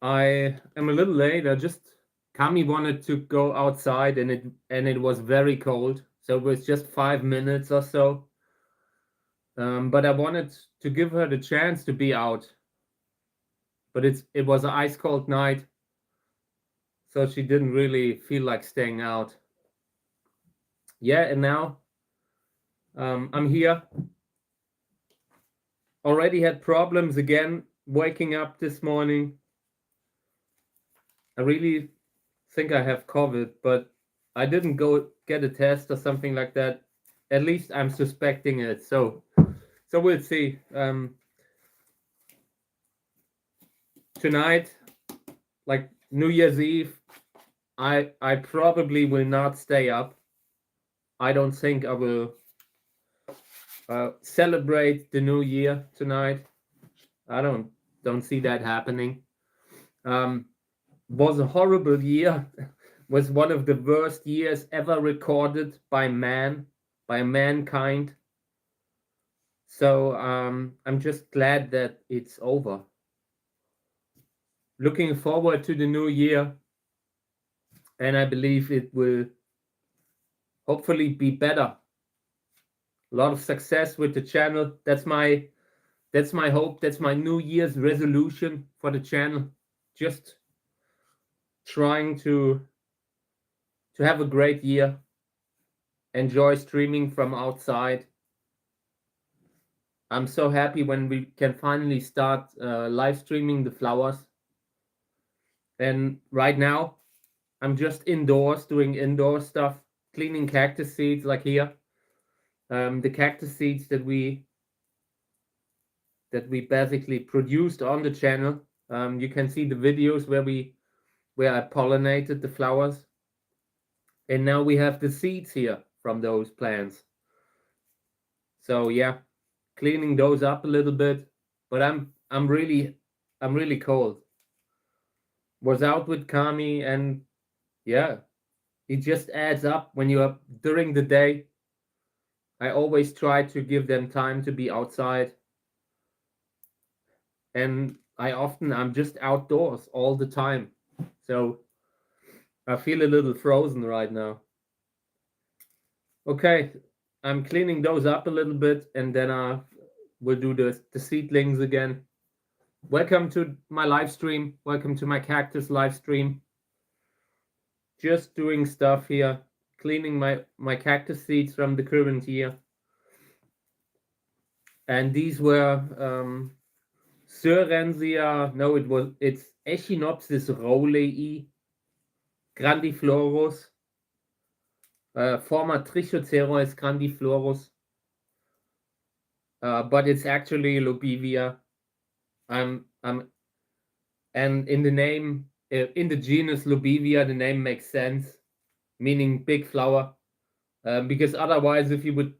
I am a little late. Kami wanted to go outside and it was very cold. So it was just 5 minutes or so. But I wanted to give her the chance to be out. But it was an ice cold night. So she didn't really feel like staying out. Yeah, and now I'm here. Already had problems again waking up this morning. I really think I have COVID, but I didn't go get a test or something like that. At least I'm suspecting it. So we'll see. Tonight, like New Year's Eve, I probably will not stay up. I don't think I will celebrate the new year tonight. I don't see that happening. Was a horrible year. Was one of the worst years ever recorded by mankind. So I'm just glad that it's over. Looking forward to the new year, and I believe it will hopefully be better. A lot of success with the channel. That's my hope. That's my New Year's resolution for the channel. Just trying to have a great year. Enjoy streaming from outside. I'm so happy when we can finally start live streaming the flowers. And right now, I'm just indoors doing indoor stuff, cleaning cactus seeds like here. The cactus seeds that we basically produced on the channel. You can see the videos where I pollinated the flowers. And now we have the seeds here from those plants. So yeah, cleaning those up a little bit. But I'm really cold. Was out with Kami, and yeah, it just adds up when you are during the day. I always try to give them time to be outside. And I'm just outdoors all the time. So I feel a little frozen right now. Okay, I'm cleaning those up a little bit, and then we'll do the seedlings again. Welcome to my live stream. Welcome to my cactus live stream. Just doing stuff here, cleaning my cactus seeds from the current year. And these were Sörensia. No, it's Echinopsis rowleyi, grandiflorus. Former Trichocereus grandiflorus, but it's actually Lobivia. And in the name, in the genus Lobivia, the name makes sense, meaning big flower, because otherwise, if you would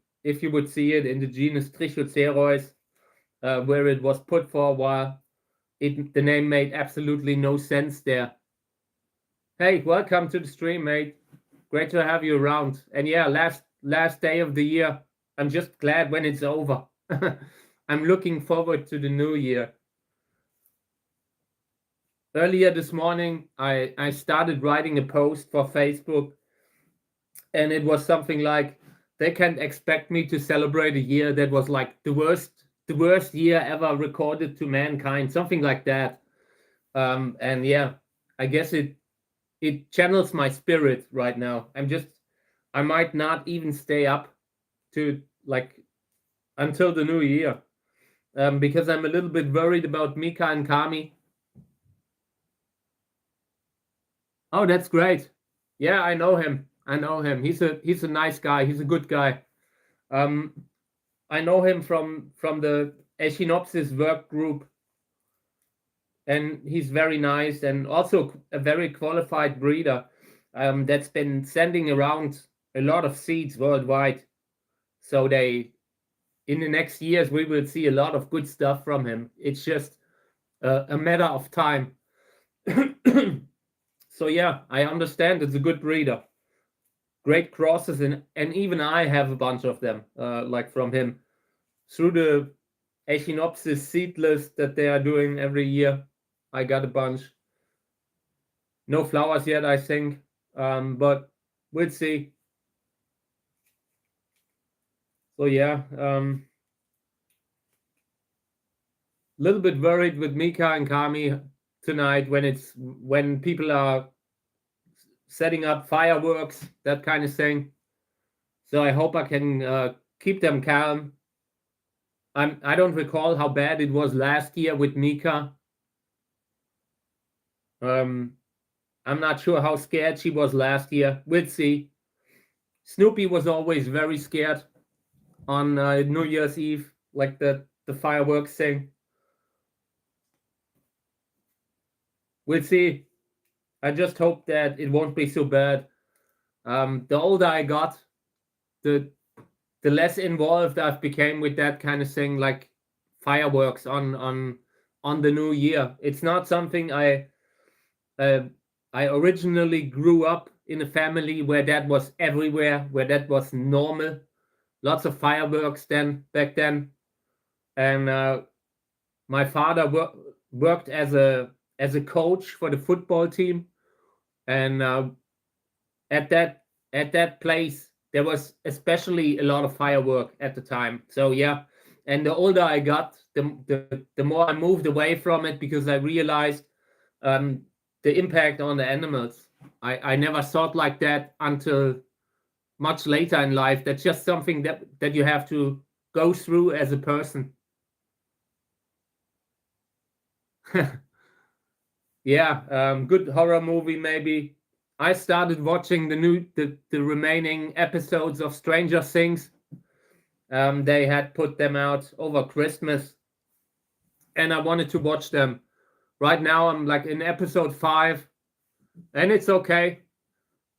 see it in the genus Trichocereus, where it was put for a while, the name made absolutely no sense there. Hey, welcome to the stream, mate. Great to have you around. And yeah, last day of the year. I'm just glad when it's over. I'm looking forward to the new year. Earlier this morning, I started writing a post for Facebook, and it was something like, they can't expect me to celebrate a year that was like the worst year ever recorded to mankind, something like that. And yeah, I guess it channels my spirit right now. I might not even stay up to like until the new year, because I'm a little bit worried about Mika and Kami. Oh, that's great. Yeah, I know him. He's a nice guy. He's a good guy. I know him from the Echinopsis work group, and he's very nice and also a very qualified breeder that's been sending around a lot of seeds worldwide. So in the next years, we will see a lot of good stuff from him. It's just a matter of time. So yeah, I understand it's a good breeder. Great crosses, and even I have a bunch of them, like from him, through the Echinopsis seed list that they are doing every year. I got a bunch. No flowers yet, I think, but we'll see. So yeah, little bit worried with Mika and Kami tonight when people are setting up fireworks, that kind of thing. So I hope I can keep them calm. I don't recall how bad it was last year with Mika. I'm not sure how scared she was last year. We'll see. Snoopy was always very scared on New Year's Eve, like the fireworks thing. We'll see. I just hope that it won't be so bad. The older I got, the less involved I've became with that kind of thing, like fireworks on the new year. It's not something uh, I originally grew up in a family where that was everywhere, where that was normal. Lots of fireworks back then, and my father worked as a coach for the football team, and at that place there was especially a lot of firework at the time. So yeah, and the older I got, the more I moved away from it because I realized um, the impact on the animals. I never thought like that until much later in life. That's just something that you have to go through as a person. Yeah, good horror movie maybe. I started watching the remaining episodes of Stranger Things. They had put them out over Christmas, and I wanted to watch them. Right now, I'm like in episode 5, and it's okay.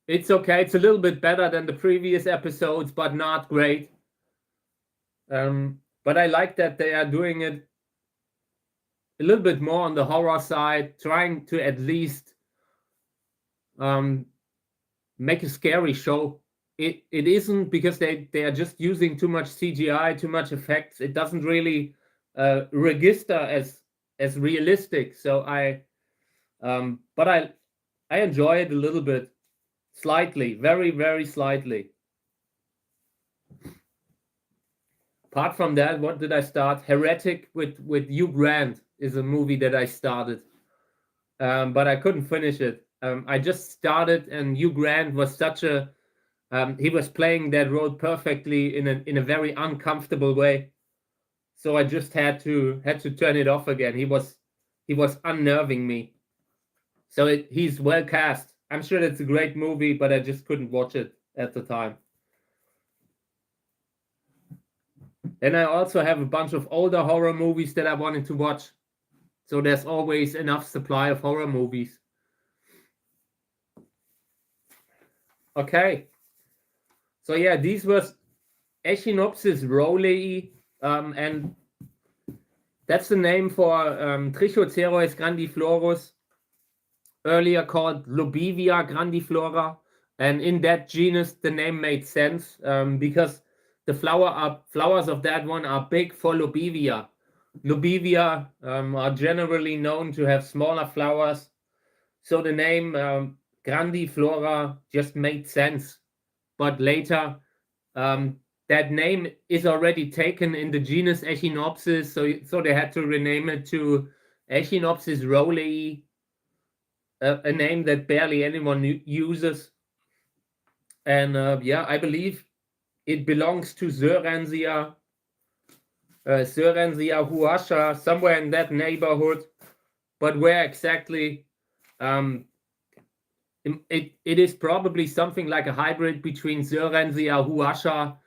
It's okay. It's a little bit better than the previous episodes, but not great. But I like that they are doing it a little bit more on the horror side, trying to at least um, make a scary show. It isn't because they are just using too much CGI, too much effects. It doesn't really register as realistic. So but I enjoy it a little bit, slightly, very very slightly. Apart from that, what did I start? Heretic with Hugh Grant is a movie that I started, but I couldn't finish it. I just started, and Hugh Grant was such a he was playing that role perfectly in a very uncomfortable way. So I just had to turn it off again. He was unnerving me. So he's well cast. I'm sure it's a great movie, but I just couldn't watch it at the time. And I also have a bunch of older horror movies that I wanted to watch. So there's always enough supply of horror movies. Okay. So yeah, these were Echinopsis rowleyi, and that's the name for Trichocereus grandiflorus, earlier called Lobivia grandiflora. And in that genus, the name made sense because the flowers of that one are big for Lobivia. Lobivia are generally known to have smaller flowers, so the name grandiflora just made sense. But later, um, that name is already taken in the genus Echinopsis, so they had to rename it to Echinopsis rowleyi, a name that barely anyone uses. And yeah, I believe it belongs to Sörensia huasha, somewhere in that neighborhood. But where exactly? Um, it is probably something like a hybrid between Sörensia huasha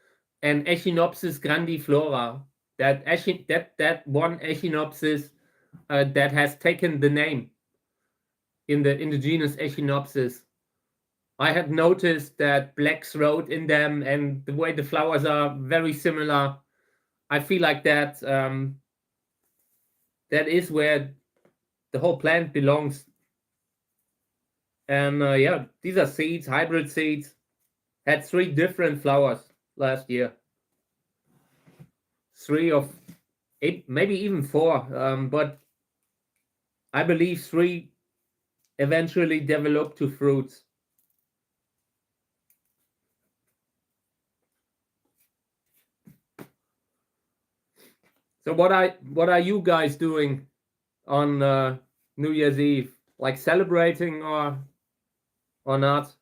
and Echinopsis grandiflora. That one Echinopsis that has taken the name in the genus Echinopsis. I had noticed that blacks wrote in them, and the way the flowers are very similar. I feel like that is where the whole plant belongs. And yeah, these are seeds, hybrid seeds. Had 3 different flowers last year. 3 of 8, maybe even 4. But I believe 3 eventually develop to fruits. So what are you guys doing on New Year's Eve? Like celebrating or not?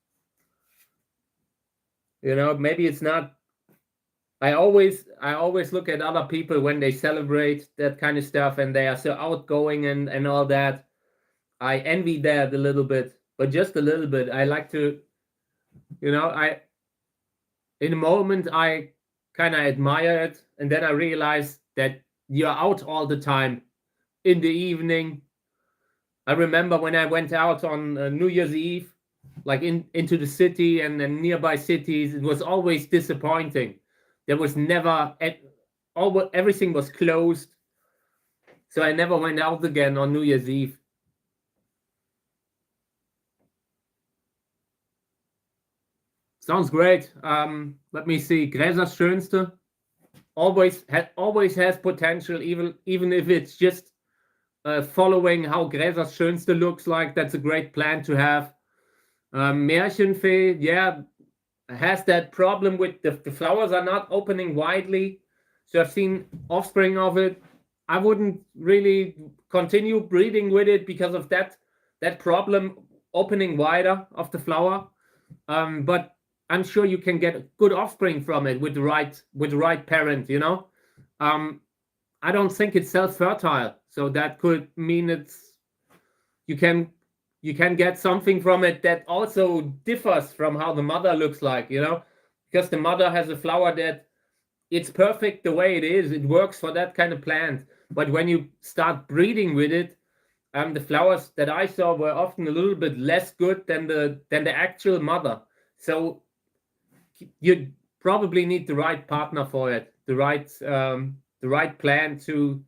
You know, maybe it's not. I always look at other people when they celebrate that kind of stuff and they are so outgoing and all that. I envy that a little bit, but just a little bit. I like to, you know, in a moment I kind of admire it, and then I realize that you're out all the time in the evening. I remember when I went out on New Year's Eve, like into the city and nearby cities, it was always disappointing. There was never everything was closed, so I never went out again on New Year's Eve. Sounds great. Let me see. Gräsers Schönste always has potential, even if it's just following how Gräsers Schönste looks like. That's a great plan to have. Märchenfee, yeah, has that problem with the flowers are not opening widely. So I've seen offspring of it. I wouldn't really continue breeding with it because of that problem opening wider of the flower. But I'm sure you can get good offspring from it with the right parent, you know. I don't think it's self-fertile, so that could mean you can get something from it that also differs from how the mother looks like, you know, because the mother has a flower that it's perfect the way it is. It works for that kind of plant. But when you start breeding with it, the flowers that I saw were often a little bit less good than the actual mother. So you probably need the right partner for it, the right plant to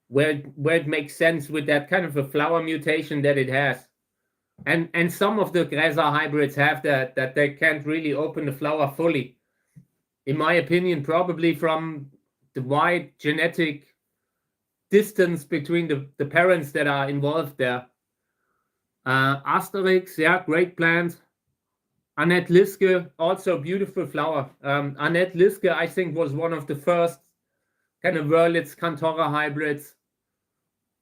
where it makes sense with that kind of a flower mutation that it has. And some of the Gräser hybrids have that they can't really open the flower fully. In my opinion, probably from the wide genetic distance between the parents that are involved there. Asterix, yeah, great plant. Annette Liske, also beautiful flower. Annette Liske, I think, was one of the first kind of Wörlitz Cantora hybrids.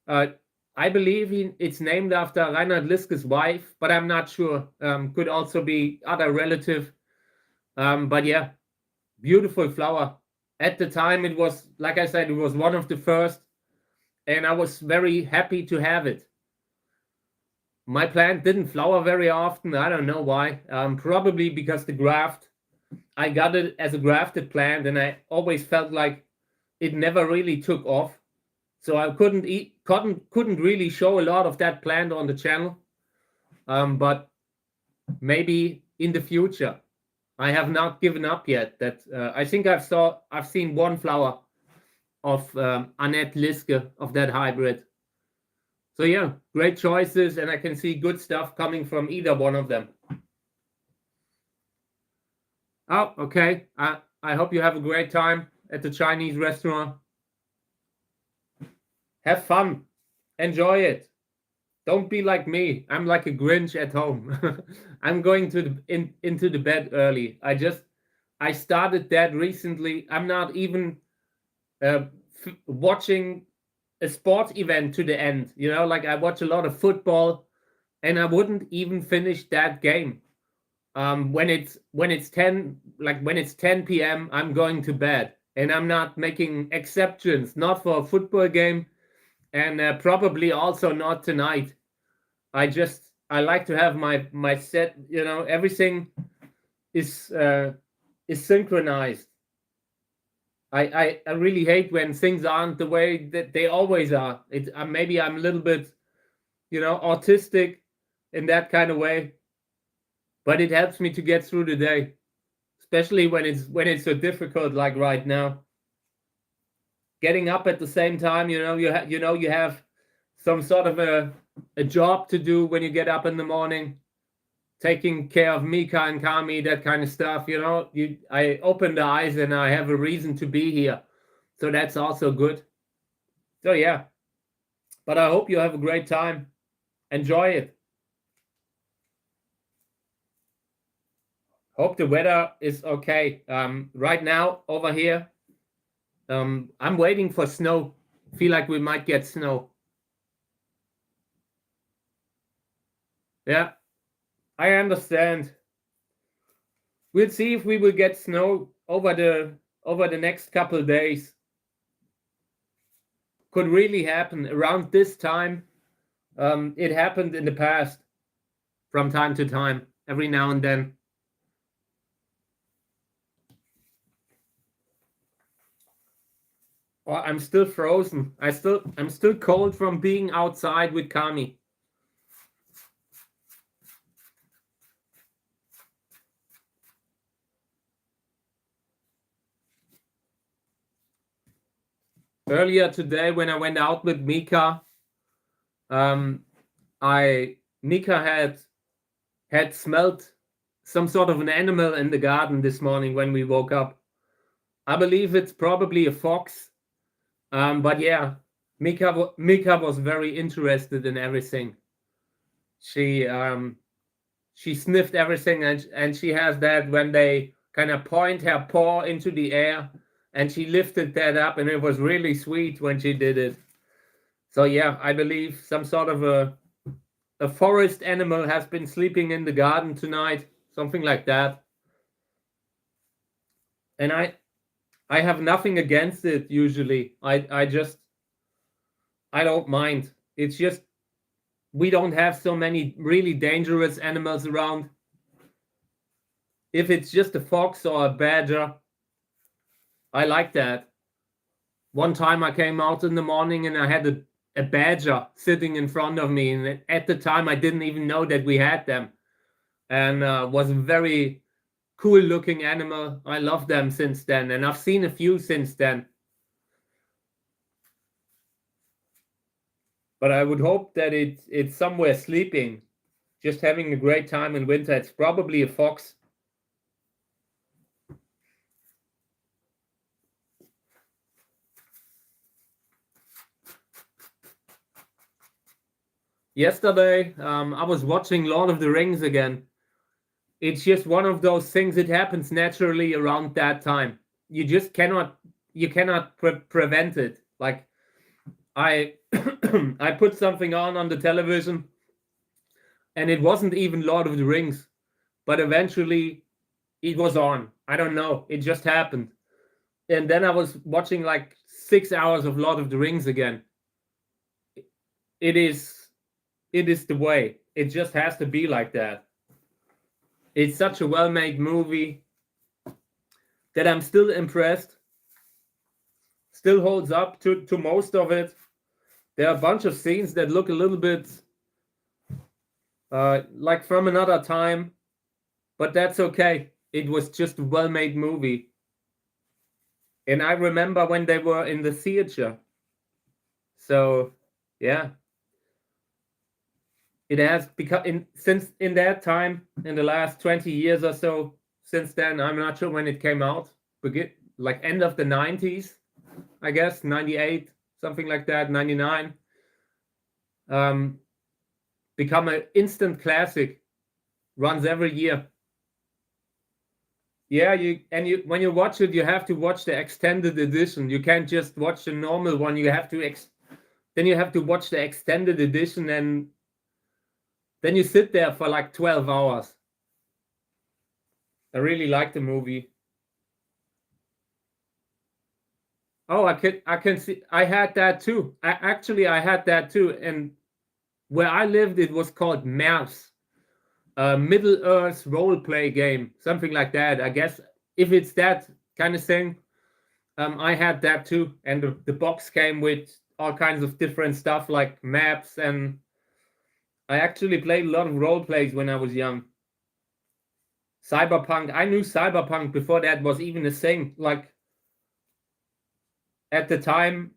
I believe it's named after Reinhard Liske's wife, but I'm not sure. Could also be other relative. But yeah, beautiful flower. At the time, it was, like I said, it was one of the first, and I was very happy to have it. My plant didn't flower very often. I don't know why. Probably because the graft, I got it as a grafted plant, and I always felt like it never really took off. So I couldn't really show a lot of that plant on the channel. But maybe in the future. I have not given up yet. That I think I've seen one flower of Annette Liske of that hybrid. So yeah, great choices, and I can see good stuff coming from either one of them. Oh, okay. I hope you have a great time at the Chinese restaurant. Have fun. Enjoy it. Don't be like me. I'm like a Grinch at home. I'm going into the bed early. I started that recently. I'm not even watching a sport event to the end. You know, like I watch a lot of football, and I wouldn't even finish that game. When it's 10 p.m., I'm going to bed, and I'm not making exceptions. Not for a football game, and probably also not tonight. I like to have my set. You know, everything is synchronized. I really hate when things aren't the way that they always are. Maybe I'm a little bit, you know, autistic in that kind of way, but it helps me to get through the day, especially when it's so difficult like right now. Getting up at the same time, you have some sort of a job to do when you get up in the morning, taking care of Mika and Kami, that kind of stuff. You know, I open the eyes and I have a reason to be here, so that's also good. So yeah, but I hope you have a great time. Enjoy it. Hope the weather is okay. Right now over here, I'm waiting for snow. Feel like we might get snow. Yeah, I understand. We'll see if we will get snow over the next couple of days. Could really happen around this time. It happened in the past from time to time, every now and then. Oh, I'm still frozen. I'm still cold from being outside with Kami. Earlier today, when I went out with Mika, Mika had smelled some sort of an animal in the garden this morning when we woke up. I believe it's probably a fox. But yeah, Mika was very interested in everything. She sniffed everything, and she has that when they kind of point her paw into the air, and she lifted that up, and it was really sweet when she did it. So yeah, I believe some sort of a forest animal has been sleeping in the garden tonight, something like that. And I have nothing against it usually. I don't mind. It's just we don't have so many really dangerous animals around. If it's just a fox or a badger, I like that. One time I came out in the morning and I had a badger sitting in front of me, and at the time I didn't even know that we had them, and was a very cool looking animal. I love them since then, and I've seen a few since then. But I would hope that it's somewhere sleeping, just having a great time in winter. It's probably a fox. Yesterday, I was watching Lord of the Rings again. It's just one of those things. It happens naturally around that time. You just cannot prevent it. Like I I put something on the television, and it wasn't even Lord of the Rings, but eventually it was on. I don't know. It just happened. And then I was watching like 6 hours of Lord of the Rings again. It is the way. It just has to be like that. It's such a well-made movie that I'm still impressed. Still holds up to most of it. There are a bunch of scenes that look a little bit like from another time, but that's okay. It was just a well-made movie. And I remember when they were in the theater. So, yeah. It has become since in that time, in the last 20 years or so, since then, I'm not sure when it came out. Like end of the 90s, I guess, 98, something like that, 99. Become an instant classic. Runs every year. Yeah, when you watch it, you have to watch the extended edition. You can't just watch the normal one. You have to then you have to watch the extended edition, and then you sit there for like 12 hours. I really like the movie. Oh, I can see. I had that too. I had that too. And where I lived, it was called Mouse, a Middle Earth role play game, something like that. I guess if it's that kind of thing, I had that too. And the box came with all kinds of different stuff like maps, and I actually played a lot of role plays when I was young. Cyberpunk. I knew Cyberpunk before that was even a thing. Like at the time,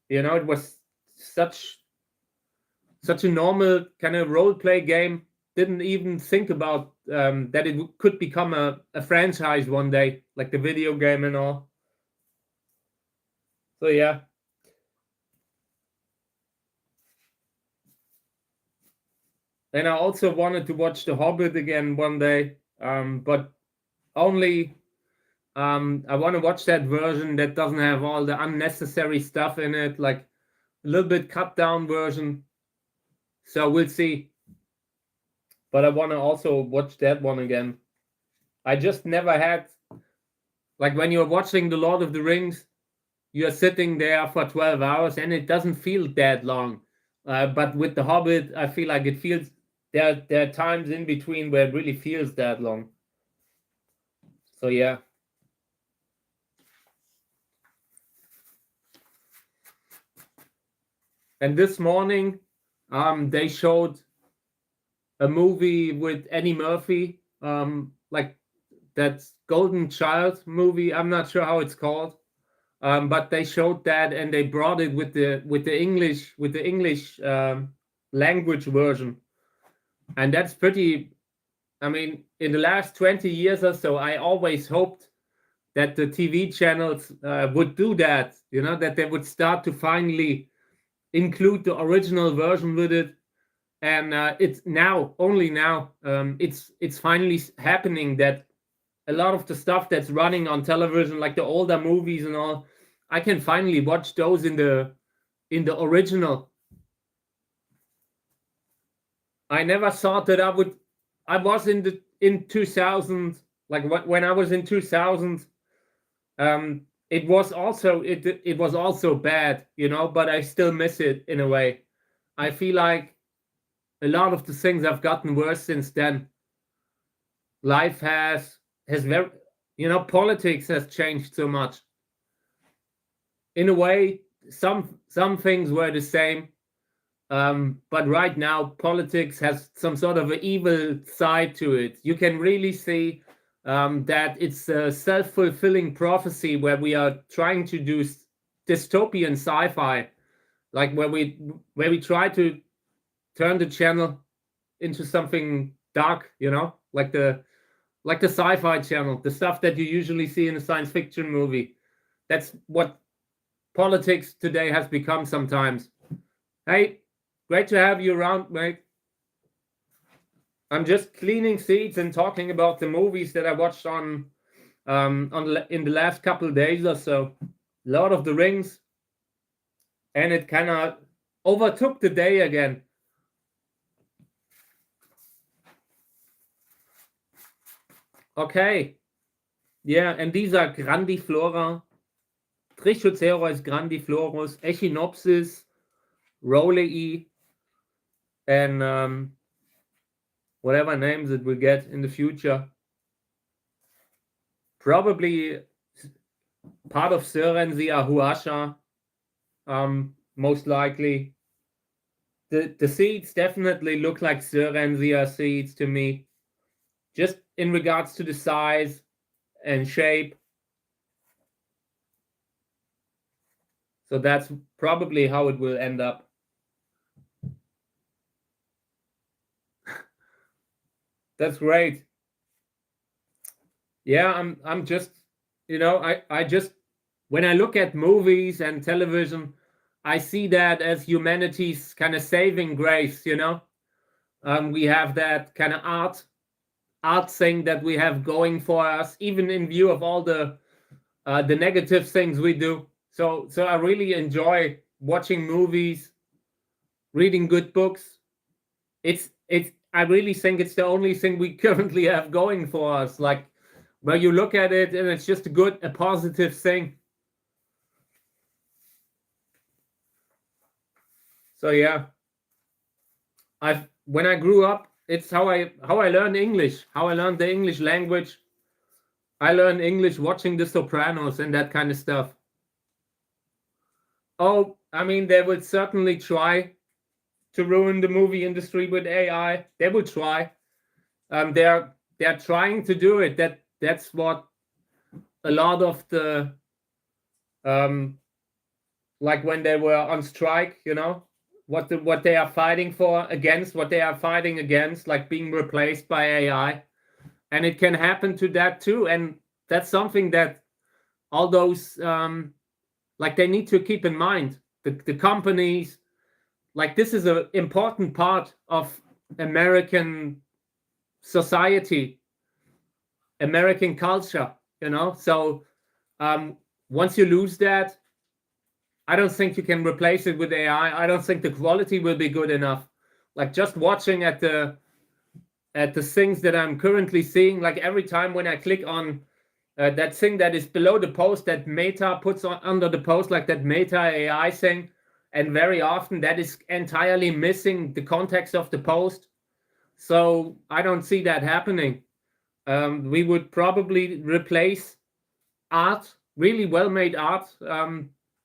it was such a normal kind of role play game. Didn't even think about that it could become a franchise one day, like the video game and all. So yeah. And I also wanted to watch The Hobbit again one day. but only I want to watch that version that doesn't have all the unnecessary stuff in it, like a little bit cut down version. So we'll see. But I want to also watch that one again. I just never had, like, when you're watching The Lord of the Rings, you're sitting there for 12 hours and it doesn't feel that long. But with The Hobbit, I feel like it feels, there are times in between where it really feels that long. So yeah. And this morning, they showed a movie with Eddie Murphy, like that Golden Child movie. I'm not sure how it's called, but they showed that and they brought it with the English language version, and that's pretty. I mean, in the last 20 years or so, I always hoped that the TV channels would do that. You know, that they would start to finally include the original version with it. And it's now, only now, it's finally happening that a lot of the stuff that's running on television, like the older movies and all, I can finally watch those in the original. I never thought that I was in 2000, like when I was in 2000, it was also bad, you know, but I still miss it in a way. I feel like a lot of the things have gotten worse since then. Life has very, you know, politics has changed so much. In a way, some things were the same, but right now politics has some sort of an evil side to it. You can really see that it's a self-fulfilling prophecy where we are trying to do dystopian sci-fi, like where we try to turn the channel into something dark, you know, like the sci-fi channel, the stuff that you usually see in a science fiction movie. That's what politics today has become sometimes. Hey, great to have you around, mate. I'm just cleaning seats and talking about the movies that I watched in the last couple of days or so. Lord of the Rings, and it kind of overtook the day again. Okay, yeah, and these are Grandiflora, Trichocereus grandiflorus, Echinopsis, Rowley, and whatever names it will get in the future. Probably part of Cerenzia huasha, most likely. The seeds definitely look like Cerenzia seeds to me, just in regards to the size and shape. So that's probably how it will end up. That's great. Yeah, I'm just, you know, I just, when I look at movies and television, I see that as humanity's kind of saving grace, you know. We have that kind of art thing that we have going for us, even in view of all the negative things we do. So I really enjoy watching movies, reading good books. It's I really think it's the only thing we currently have going for us. Like, where you look at it and it's just a positive thing. So yeah, when I grew up, it's how I learned English, how I learned the English language. I learned English watching The Sopranos and that kind of stuff. Oh, I mean, they would certainly try to ruin the movie industry with AI. They will try. They're trying to do it. That's what a lot of the like when they were on strike, you know, what they are fighting for against, what they are fighting against, like being replaced by AI. And it can happen to that too. And that's something that all those like they need to keep in mind. The companies, like, this is an important part of American society. American culture, you know. So once you lose that, I don't think you can replace it with AI. I don't think the quality will be good enough. Like just watching at the things that I'm currently seeing, like every time when I click on that thing that is below the post that Meta puts on under the post, like that Meta AI thing, and very often that is entirely missing the context of the post. So I don't see that happening. We would probably replace art, really well-made art,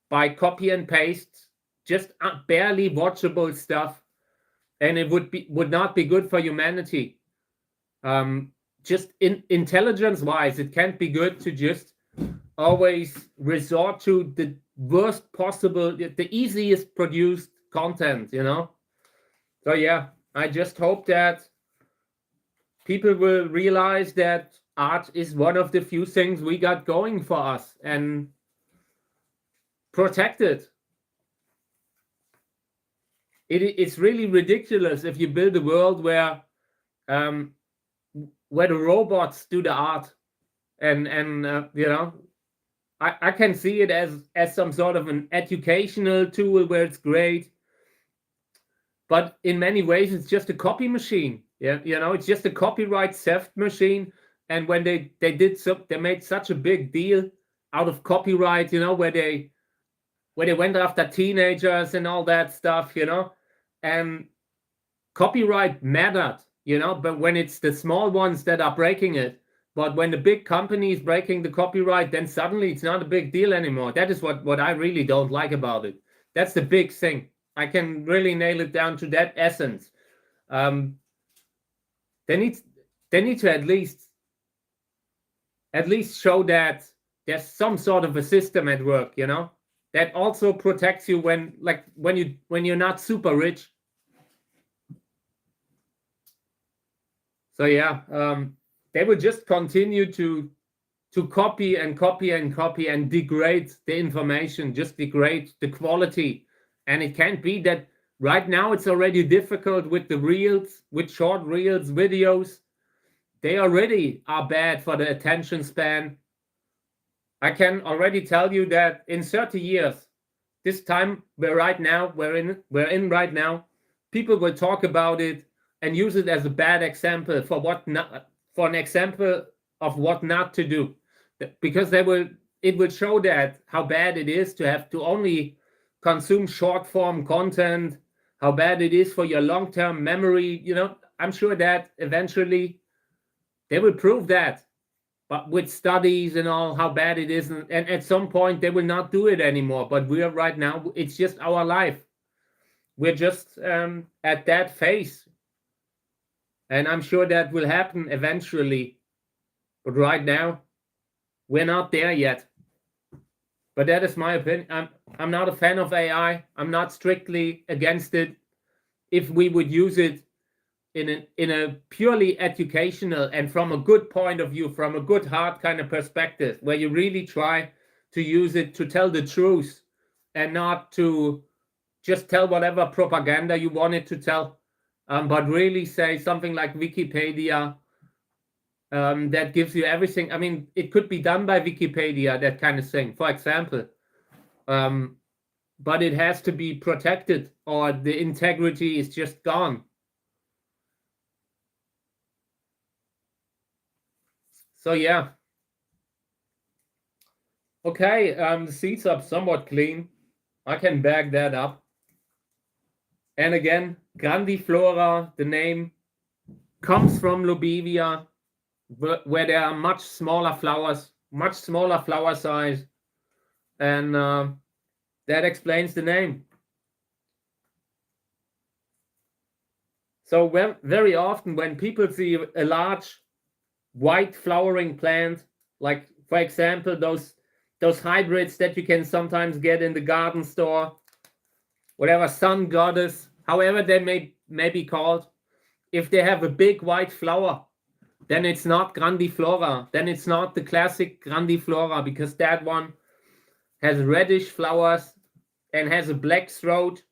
by copy and paste, just barely watchable stuff, and it would not be good for humanity. Just intelligence-wise, it can't be good to just always resort to the worst possible, the easiest produced content, you know. So yeah, I just hope that people will realize that art is one of the few things we got going for us and protect it. It's really ridiculous if you build a world where the robots do the art, and you know, I can see it as some sort of an educational tool where it's great, but in many ways it's just a copy machine. Yeah, you know, it's just a copyright theft machine. And when they made such a big deal out of copyright, you know, where they went after teenagers and all that stuff, you know, and copyright mattered, you know, but when it's the small ones that are breaking it, but when the big company is breaking the copyright, then suddenly it's not a big deal anymore. That is what I really don't like about it. That's the big thing. I can really nail it down to that essence. They need to at least show that there's some sort of a system at work, you know, that also protects you when you're not super rich. So yeah, they will just continue to copy and copy and copy and degrade the information, just degrade the quality. And it can't be that right now it's already difficult with the reels, with short reels, videos. They already are bad for the attention span. I can already tell you that in 30 years, this time we're in right now, people will talk about it and use it as a bad example for an example of what not to do, because it will show that how bad it is to have to only consume short form content, how bad it is for your long-term memory. You know, I'm sure that eventually they will prove that, but with studies and all, how bad it is, and at some point they will not do it anymore. But we are right now, it's just our life. We're just at that phase, and I'm sure that will happen eventually, but right now we're not there yet. But that is my opinion. I'm not a fan of AI. I'm not strictly against it if we would use it in a purely educational and from a good point of view, from a good heart kind of perspective, where you really try to use it to tell the truth and not to just tell whatever propaganda you want it to tell, but really say something like Wikipedia, that gives you everything. I mean, it could be done by Wikipedia, that kind of thing, for example. But it has to be protected or the integrity is just gone. So yeah. Okay, the seats are somewhat clean. I can back that up. And again, grandiflora, the name, comes from Lobivia, where there are much smaller flowers, much smaller flower size. And that explains the name. So very often when people see a large white flowering plant, like for example those hybrids that you can sometimes get in the garden store, whatever, sun goddess, however they may be called, if they have a big white flower, then it's not grandiflora. Then it's not the classic grandiflora, because that one has reddish flowers and has a black throat.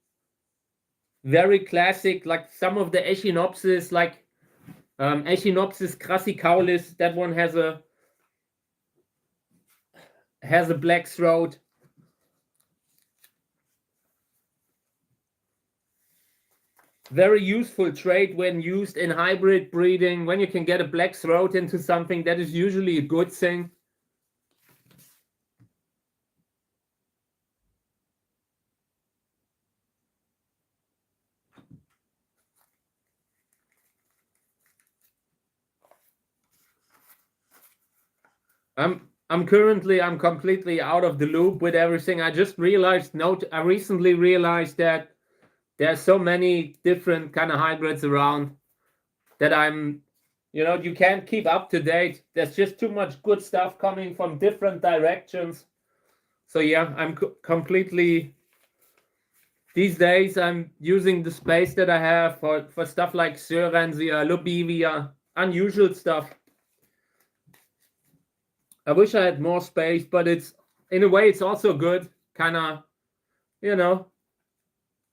Very classic, like some of the Echinopsis, like Echinopsis crassicaulis, that one has a black throat. Very useful trait when used in hybrid breeding. When you can get a black throat into something, that is usually a good thing. I'm completely out of the loop with everything. I just realized, I recently realized that there's so many different kind of hybrids around that you can't keep up to date. There's just too much good stuff coming from different directions. So yeah, I'm completely, these days I'm using the space that I have for stuff like Sörensia, Lobivia, unusual stuff. I wish I had more space, but it's, in a way, it's also good. Kind of,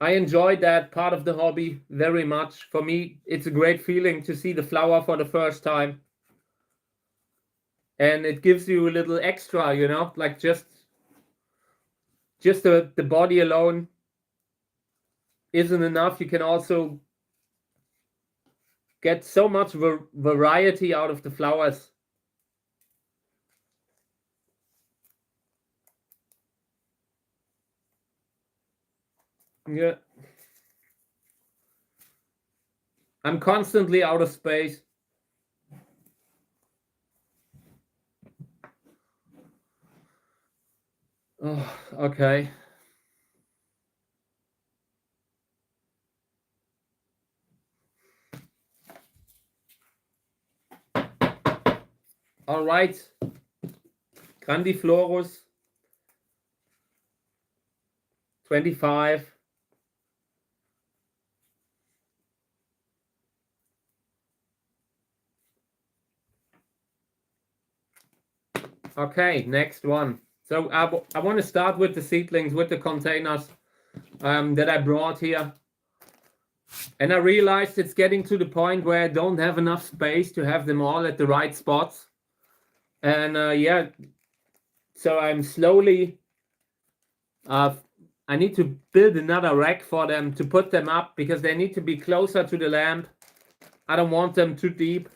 I enjoy that part of the hobby very much. For me, it's a great feeling to see the flower for the first time. And it gives you a little extra, like just the body alone isn't enough. You can also get so much variety out of the flowers. Yeah. I'm constantly out of space. Oh, okay. All right. Grandiflorus. 25. Okay, next one. So I want to start with the seedlings, with the containers that I brought here. And I realized it's getting to the point where I don't have enough space to have them all at the right spots. And yeah, so I'm slowly, I need to build another rack for them to put them up because they need to be closer to the lamp. I don't want them too deep.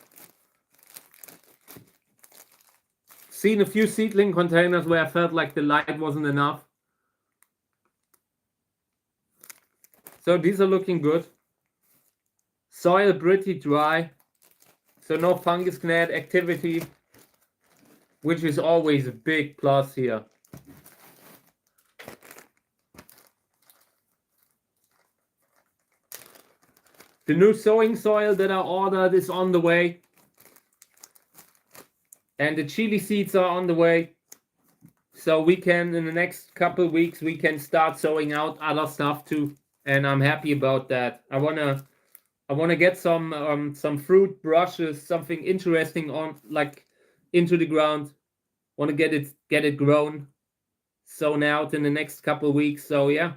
Seen a few seedling containers where I felt like the light wasn't enough. So these are looking good. Soil pretty dry. So no fungus gnat activity, which is always a big plus here. The new sowing soil that I ordered is on the way. And the chili seeds are on the way. So we can, in the next couple of weeks, we can start sowing out other stuff too. And I'm happy about that. I wanna get some fruit brushes, something interesting into the ground. Want to get it grown, sown out in the next couple of weeks. So yeah.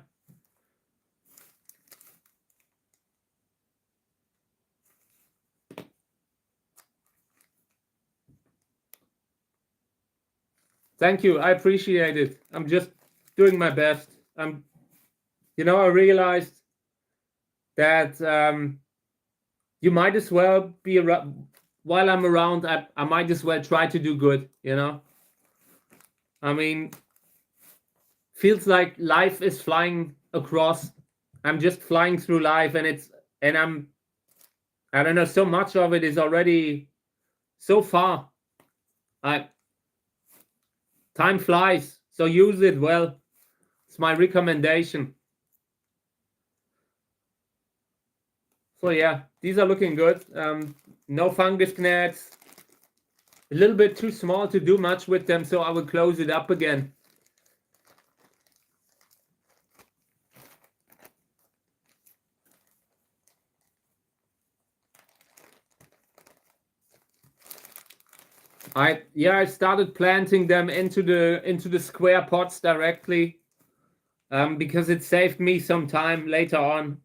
Thank you. I appreciate it. I'm just doing my best. I realized that you might as well be around. While I'm around, I might as well try to do good, I mean, feels like life is flying across. I'm just flying through life, and I don't know, so much of it is already so far. Time flies, so use it well. It's my recommendation. So yeah, these are looking good. No fungus gnats. A little bit too small to do much with them, so I will close it up again. I started planting them into the square pots directly, because it saved me some time later on.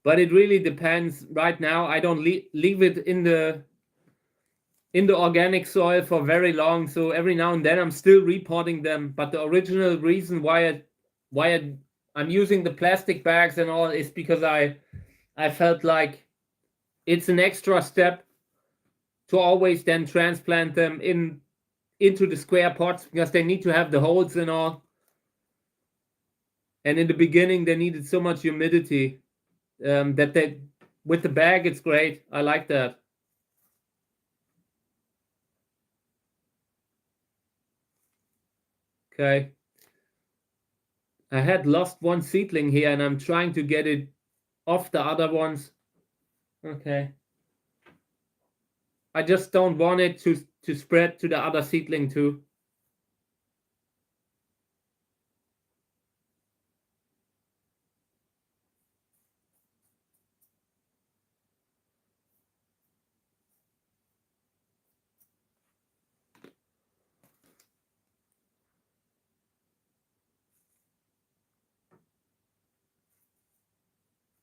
But it really depends. Right now, I don't leave it in the organic soil for very long. So every now and then I'm still repotting them. But the original reason why I'm using the plastic bags and all is because I felt like it's an extra step to always then transplant them into the square pots, because they need to have the holes and all. And in the beginning, they needed so much humidity that they, with the bag, it's great. I like that. Okay. I had lost one seedling here, and I'm trying to get it off the other ones. Okay. I just don't want it to spread to the other seedling too.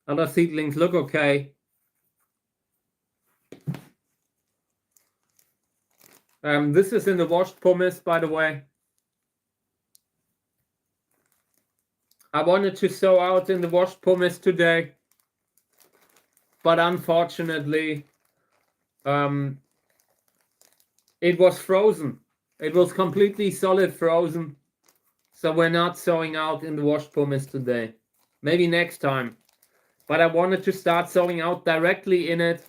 Other seedlings look okay. This is in the washed pumice, by the way. I wanted to sow out in the washed pumice today, but unfortunately, it was frozen. It was completely solid frozen. So we're not sowing out in the washed pumice today. Maybe next time. But I wanted to start sowing out directly in it.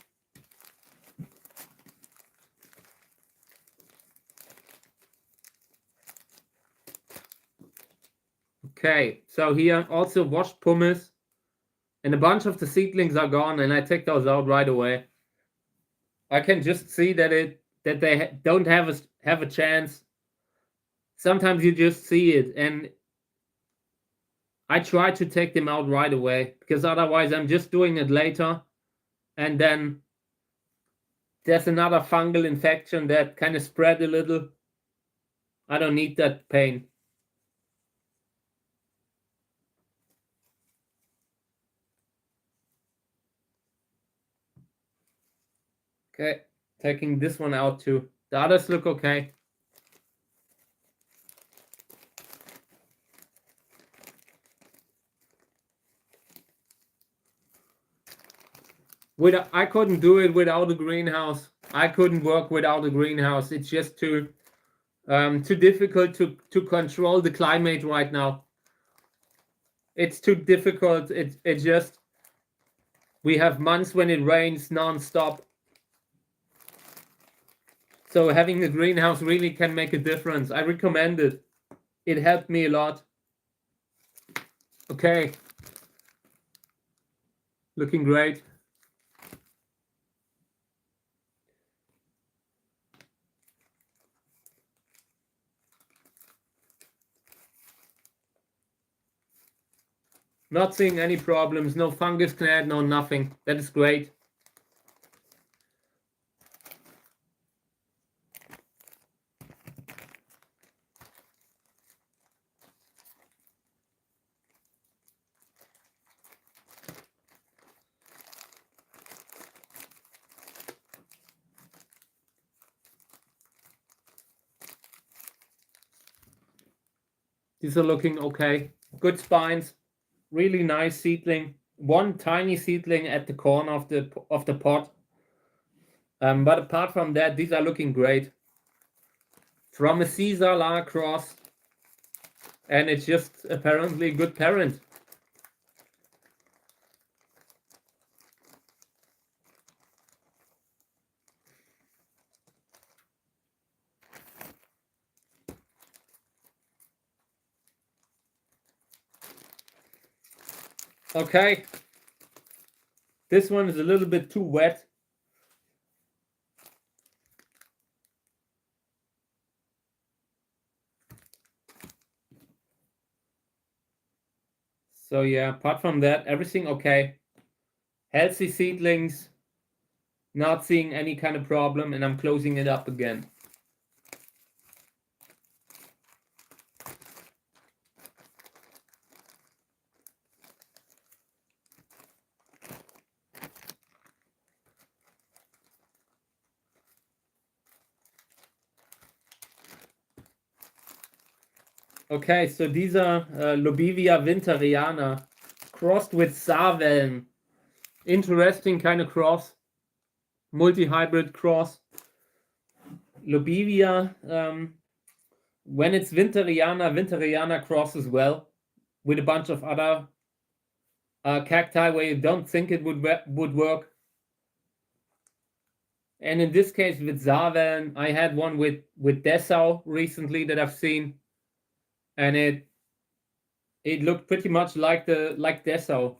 Okay, so here also washed pumice. And a bunch of the seedlings are gone, and I take those out right away. I can just see that they don't have a chance. Sometimes you just see it, and I try to take them out right away, because otherwise I'm just doing it later, and then there's another fungal infection that kind of spread a little. I don't need that pain. Okay, taking this one out too. The others look okay. I couldn't do it without a greenhouse. I couldn't work without a greenhouse. It's just too difficult to control the climate right now. It's too difficult. It's just, we have months when it rains non-stop. So having a greenhouse really can make a difference. I recommend it. It helped me a lot. Okay. Looking great. Not seeing any problems. No fungus gnat, no nothing. That is great. These are looking okay. Good spines. Really nice seedling. One tiny seedling at the corner of the pot. But apart from that, these are looking great. From a Caesar La cross, and it's just apparently a good parent. Okay. This one is a little bit too wet. So yeah, apart from that, everything okay. Healthy seedlings, not seeing any kind of problem, and I'm closing it up again. Okay, so these are Lobivia winteriana crossed with Saveln. Interesting kind of cross, multi-hybrid cross. Lobivia, when it's winteriana crosses well with a bunch of other cacti where you don't think it would work. And in this case with Saveln, I had one with Dessau recently that I've seen, and it looked pretty much like Dessau.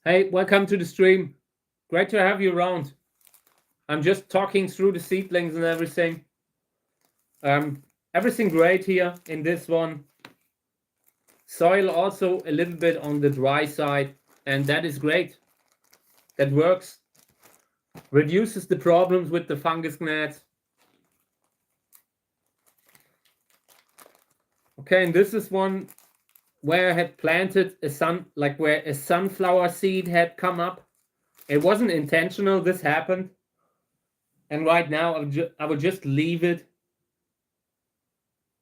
Hey, welcome to the stream. Great to have you around. I'm just talking through the seedlings and everything. Everything great here in this one. Soil also a little bit on the dry side, and that is great. That works. Reduces the problems with the fungus gnats. Okay, and this is one where I had planted where a sunflower seed had come up. It wasn't intentional, this happened. And right now I would just leave it.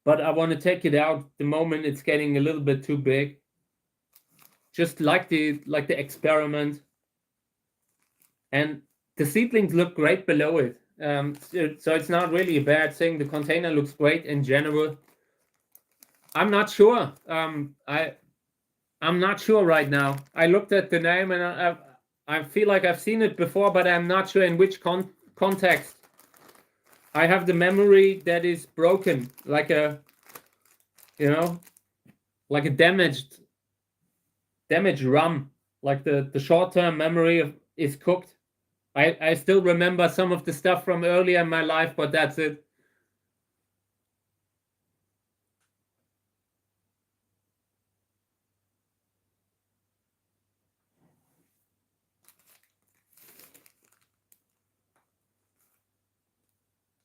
But I want to take it out the moment it's getting a little bit too big. Just like the experiment. And the seedlings look great below it. So it's not really a bad thing. The container looks great in general. I'm not sure. I'm not sure right now. I looked at the name and I feel like I've seen it before, but I'm not sure in which context. I have the memory that is broken, like a, like a damaged RAM. Like the short-term memory is cooked. I still remember some of the stuff from earlier in my life, but that's it.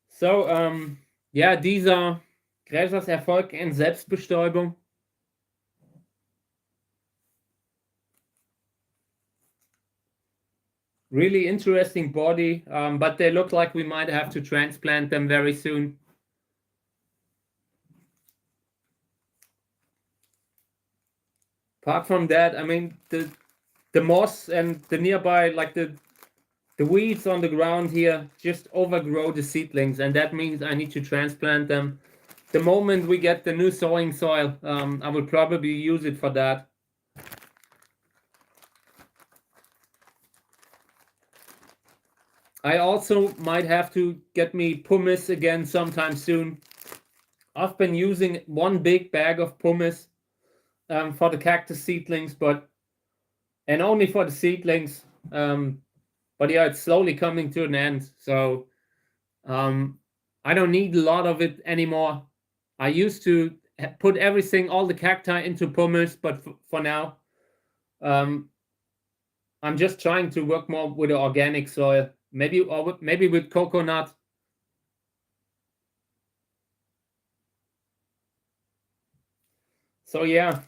So, ja, dieser Gräsers Erfolg in Selbstbestäubung. Really interesting body, but they look like we might have to transplant them very soon. Apart from that, I mean, the moss and the nearby, like the weeds on the ground here just overgrow the seedlings, and that means I need to transplant them. The moment we get the new sowing soil, I will probably use it for that. I also might have to get me pumice again sometime soon. I've been using one big bag of pumice for the cactus seedlings, and only for the seedlings. But yeah, it's slowly coming to an end. So I don't need a lot of it anymore. I used to put everything, all the cacti into pumice, but for now, I'm just trying to work more with the organic soil. Maybe with coconut. So yeah.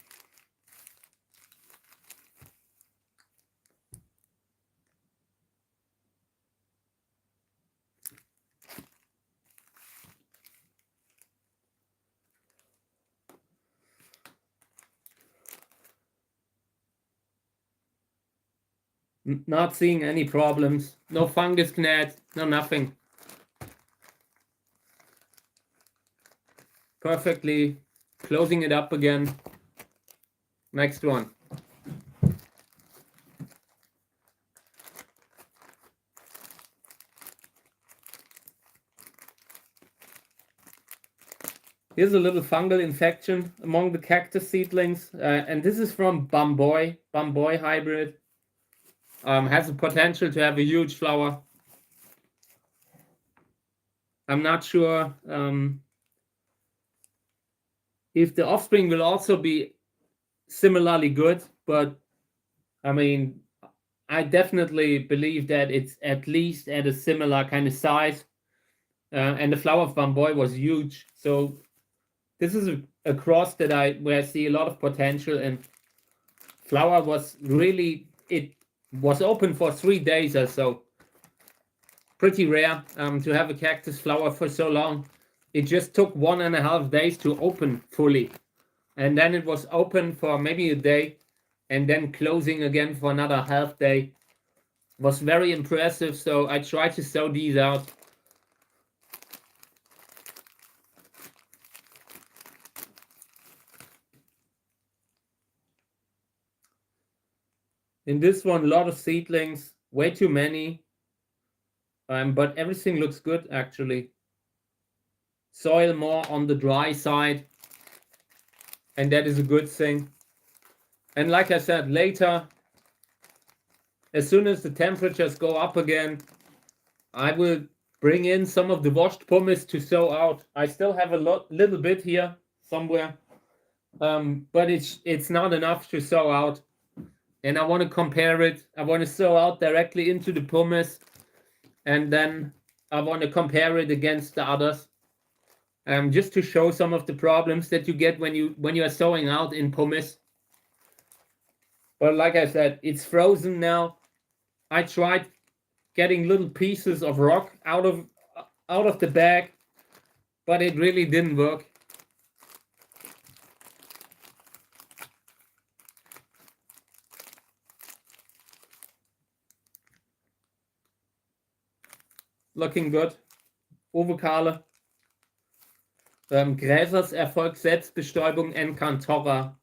Not seeing any problems. No fungus gnats, no nothing. Perfectly. Closing it up again. Next one. Here's a little fungal infection among the cactus seedlings. And this is from Bamboy hybrid. Has the potential to have a huge flower. I'm not sure if the offspring will also be similarly good, but I mean, I definitely believe that it's at least at a similar kind of size. And the flower of Bamboy was huge. So this is a cross where I see a lot of potential, and flower was really, it was open for 3 days or so. Pretty rare to have a cactus flower for so long. it just took 1.5 days to open fully. And then it was open for maybe a day and then closing again for another half day. Was very impressive. So I tried to sow these out. In this one, a lot of seedlings, way too many. But everything looks good actually. Soil more on the dry side. And that is a good thing. And like I said, later, as soon as the temperatures go up again, I will bring in some of the washed pumice to sow out. I still have a little bit here somewhere. But it's not enough to sow out. And I want to compare it. I want to sow out directly into the pumice. And then I want to compare it against the others. Just to show some of the problems that you get when you are sowing out in pumice. But like I said, it's frozen now. I tried getting little pieces of rock out of the bag, but it really didn't work. Looking good. Ovokale. Gräserserfolg, Selbstbestäubung, Encantora.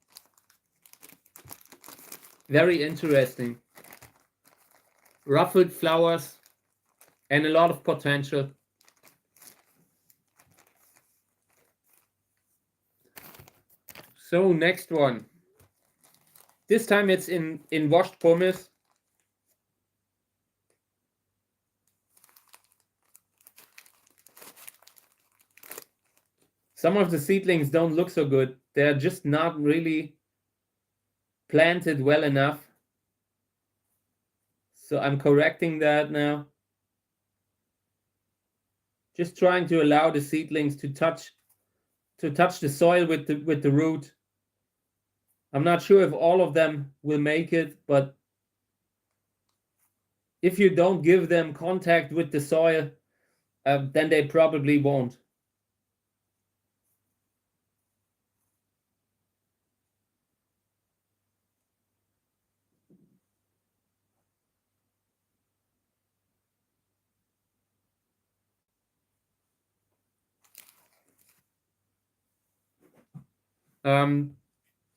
Very interesting. Ruffled flowers and a lot of potential. So next one. This time it's in washed pumice. Some of the seedlings don't look so good. They're just not really planted well enough. So I'm correcting that now. Just trying to allow the seedlings to touch the soil with the root. I'm not sure if all of them will make it, but if you don't give them contact with the soil, then they probably won't.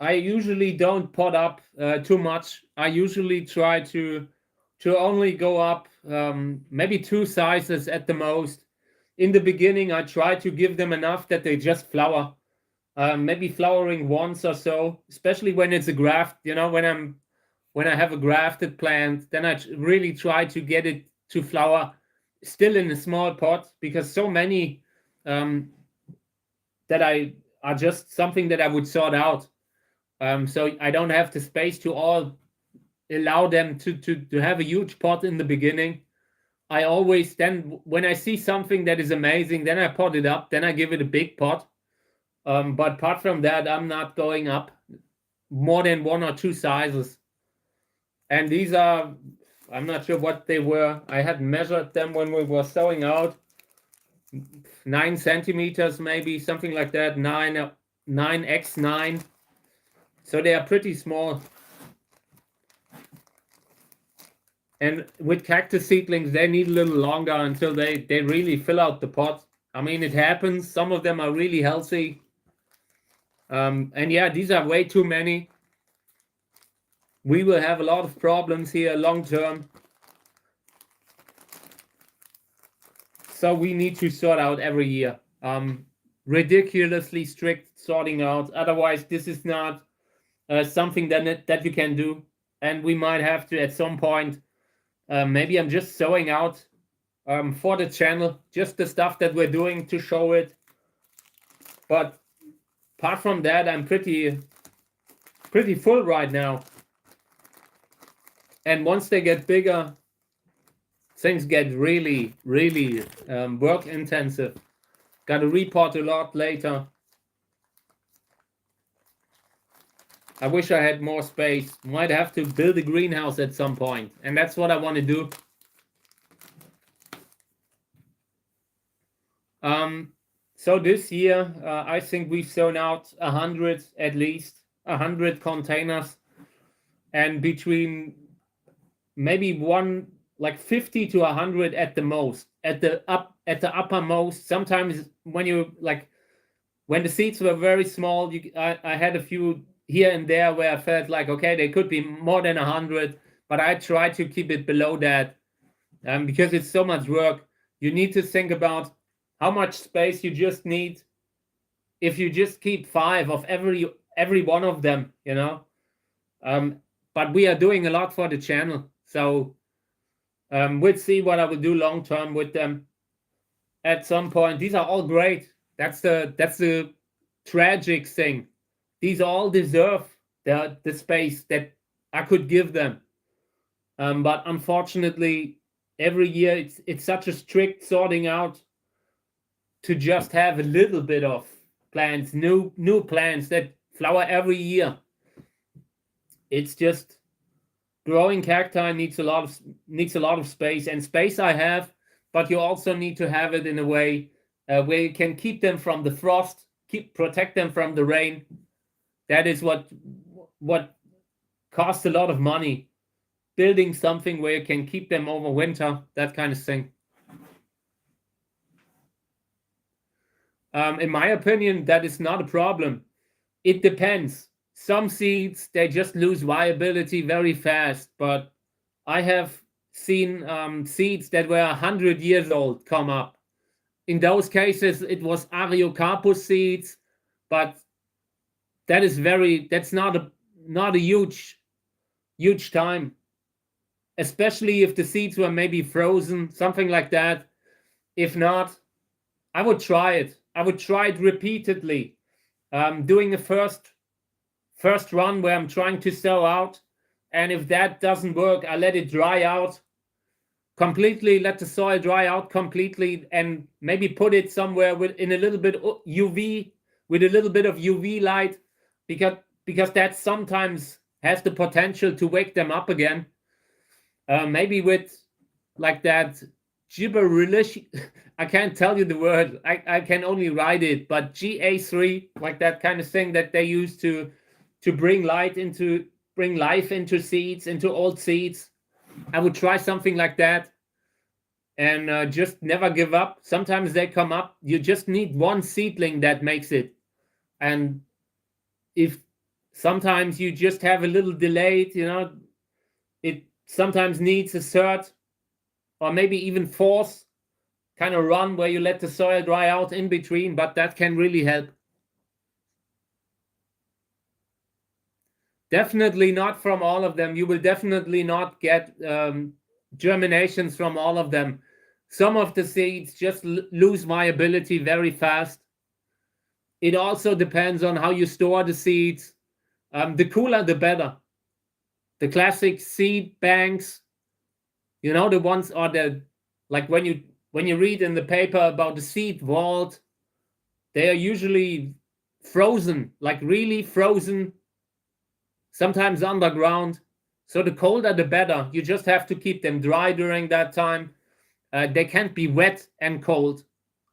I usually don't pot up too much. I usually try to only go up maybe 2 sizes at the most. In the beginning, I try to give them enough that they just flower. Maybe flowering once or so, especially when it's a graft. You know, when I have a grafted plant, then I really try to get it to flower still in a small pot, because so many that are just something that I would sort out. So I don't have the space to all allow them to have a huge pot in the beginning. I always then, when I see something that is amazing, then I pot it up, then I give it a big pot. But apart from that, I'm not going up more than 1 or 2 sizes. And these are, I'm not sure what they were. I had measured them when we were sowing out. 9 centimeters, maybe something like that. 9x9. So they are pretty small. And with cactus seedlings, they need a little longer until they really fill out the pot. I mean, it happens. Some of them are really healthy. And yeah, these are way too many. We will have a lot of problems here long term. So we need to sort out every year. Ridiculously strict sorting out. Otherwise, this is not something that you can do. And we might have to, at some point, maybe I'm just sowing out for the channel, just the stuff that we're doing to show it. But apart from that, I'm pretty full right now. And once they get bigger, things get really, really work intensive. Got to report a lot later. I wish I had more space. Might have to build a greenhouse at some point. And that's what I want to do. So this year, I think we've sown out 100, at least 100 containers, and between maybe like 50 to 100 at the most, at the uppermost. Sometimes when the seeds were very small, I had a few here and there where I felt like, okay, they could be more than 100, but I try to keep it below that, because it's so much work. You need to think about how much space you just need if you just keep 5 of every one of them, but we are doing a lot for the channel, so we'll see what I will do long term with them at some point. These are all great. That's the tragic thing. These all deserve the space that I could give them, but unfortunately every year it's such a strict sorting out to just have a little bit of plants, new plants that flower every year. It's just growing cacti needs a lot of space, and space I have, but you also need to have it in a way where you can keep them from the frost, protect them from the rain. That is what costs a lot of money. Building something where you can keep them over winter, that kind of thing. In my opinion, that is not a problem. It depends. Some seeds, they just lose viability very fast, but I have seen seeds that were 100 years old come up. In those cases, it was Ariocarpus seeds, but that's not a huge time, especially if the seeds were maybe frozen, something like that. If not, I would try it. I would try it repeatedly, doing a first run where I'm trying to sow out, and if that doesn't work, I let it dry out completely, let the soil dry out completely, and maybe put it somewhere in a little bit UV, with a little bit of UV light, because that sometimes has the potential to wake them up again. Maybe with like that gibberish, I can't tell you the word, I can only write it, but GA3, like that kind of thing that they use to bring life into seeds, into old seeds. I would try something like that, and just never give up. Sometimes they come up. You just need one seedling that makes it, and if sometimes you just have a little delayed, it sometimes needs a third or maybe even fourth kind of run where you let the soil dry out in between, but that can really help. Definitely not from all of them. You will definitely not get germinations from all of them. Some of the seeds just lose viability very fast. It also depends on how you store the seeds. The cooler, the better. The classic seed banks, the ones, or like when you read in the paper about the seed vault, they are usually frozen, like really frozen, sometimes underground. So the colder the better. You just have to keep them dry during that time. They can't be wet and cold.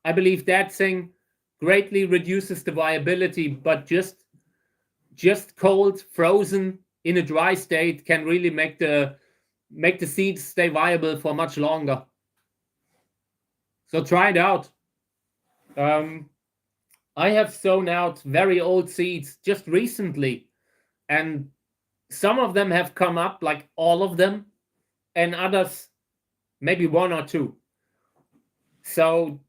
I believe that thing greatly reduces the viability, but just cold, frozen in a dry state can really make the seeds stay viable for much longer. So try it out. I have sown out very old seeds just recently, and some of them have come up, like all of them, and others maybe one or two. So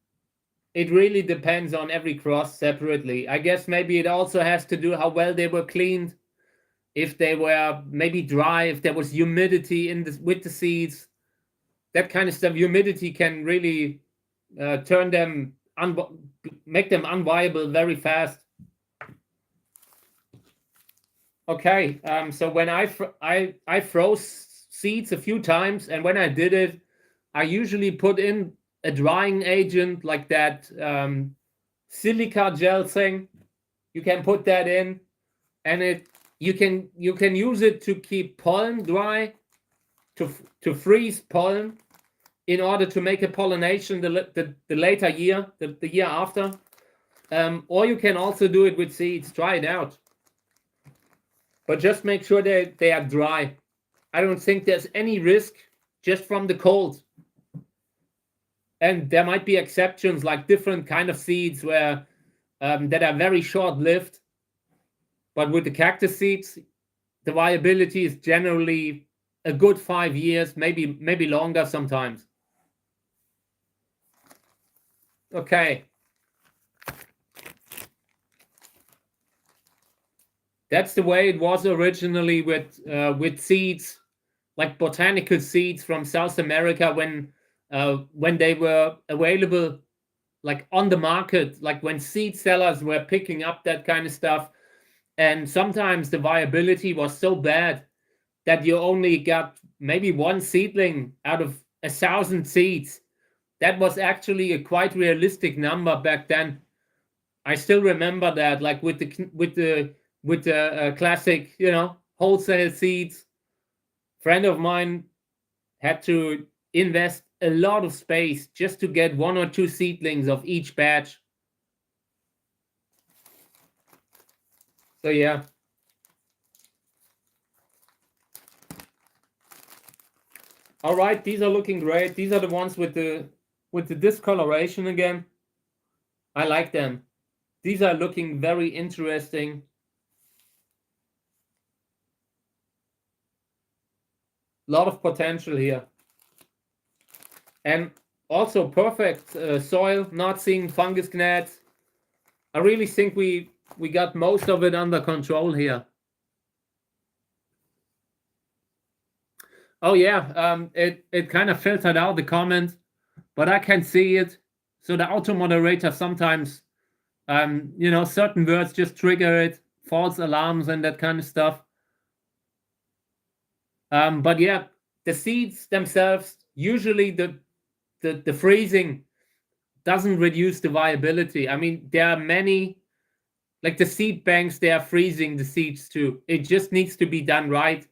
it really depends on every cross separately. I guess maybe it also has to do how well they were cleaned, if they were maybe dry, if there was humidity with the seeds, that kind of stuff. Humidity can really turn them, make them unviable very fast. Okay, so when I froze seeds a few times, and when I did it, I usually put in a drying agent like that silica gel thing. You can put that in, and you can use it to keep pollen dry, to freeze pollen, in order to make a pollination the later year, the year after. or you can also do it with seeds. Try it out. But just make sure they are dry. I don't think there's any risk just from the cold. And there might be exceptions, like different kind of seeds where that are very short-lived. But with the cactus seeds, the viability is generally a good 5 years, maybe longer sometimes. Okay. That's the way it was originally with seeds, like botanical seeds from South America when they were available, like on the market, like when seed sellers were picking up that kind of stuff. And sometimes the viability was so bad that you only got maybe one seedling out of 1,000 seeds. That was actually a quite realistic number back then. I still remember that, like with the classic, wholesale seeds. Friend of mine had to invest a lot of space just to get 1 or 2 seedlings of each batch. So yeah. All right, these are looking great. These are the ones with the discoloration again. I like them. These are looking very interesting. A lot of potential here. And also perfect soil, not seeing fungus gnats. I really think we got most of it under control here. Oh yeah, it kind of filtered out the comment, but I can see it. So the auto moderator sometimes, certain words just trigger it, false alarms and that kind of stuff. But yeah, the seeds themselves, usually the freezing doesn't reduce the viability. I mean, there are many, like the seed banks, they are freezing the seeds too. It just needs to be done right.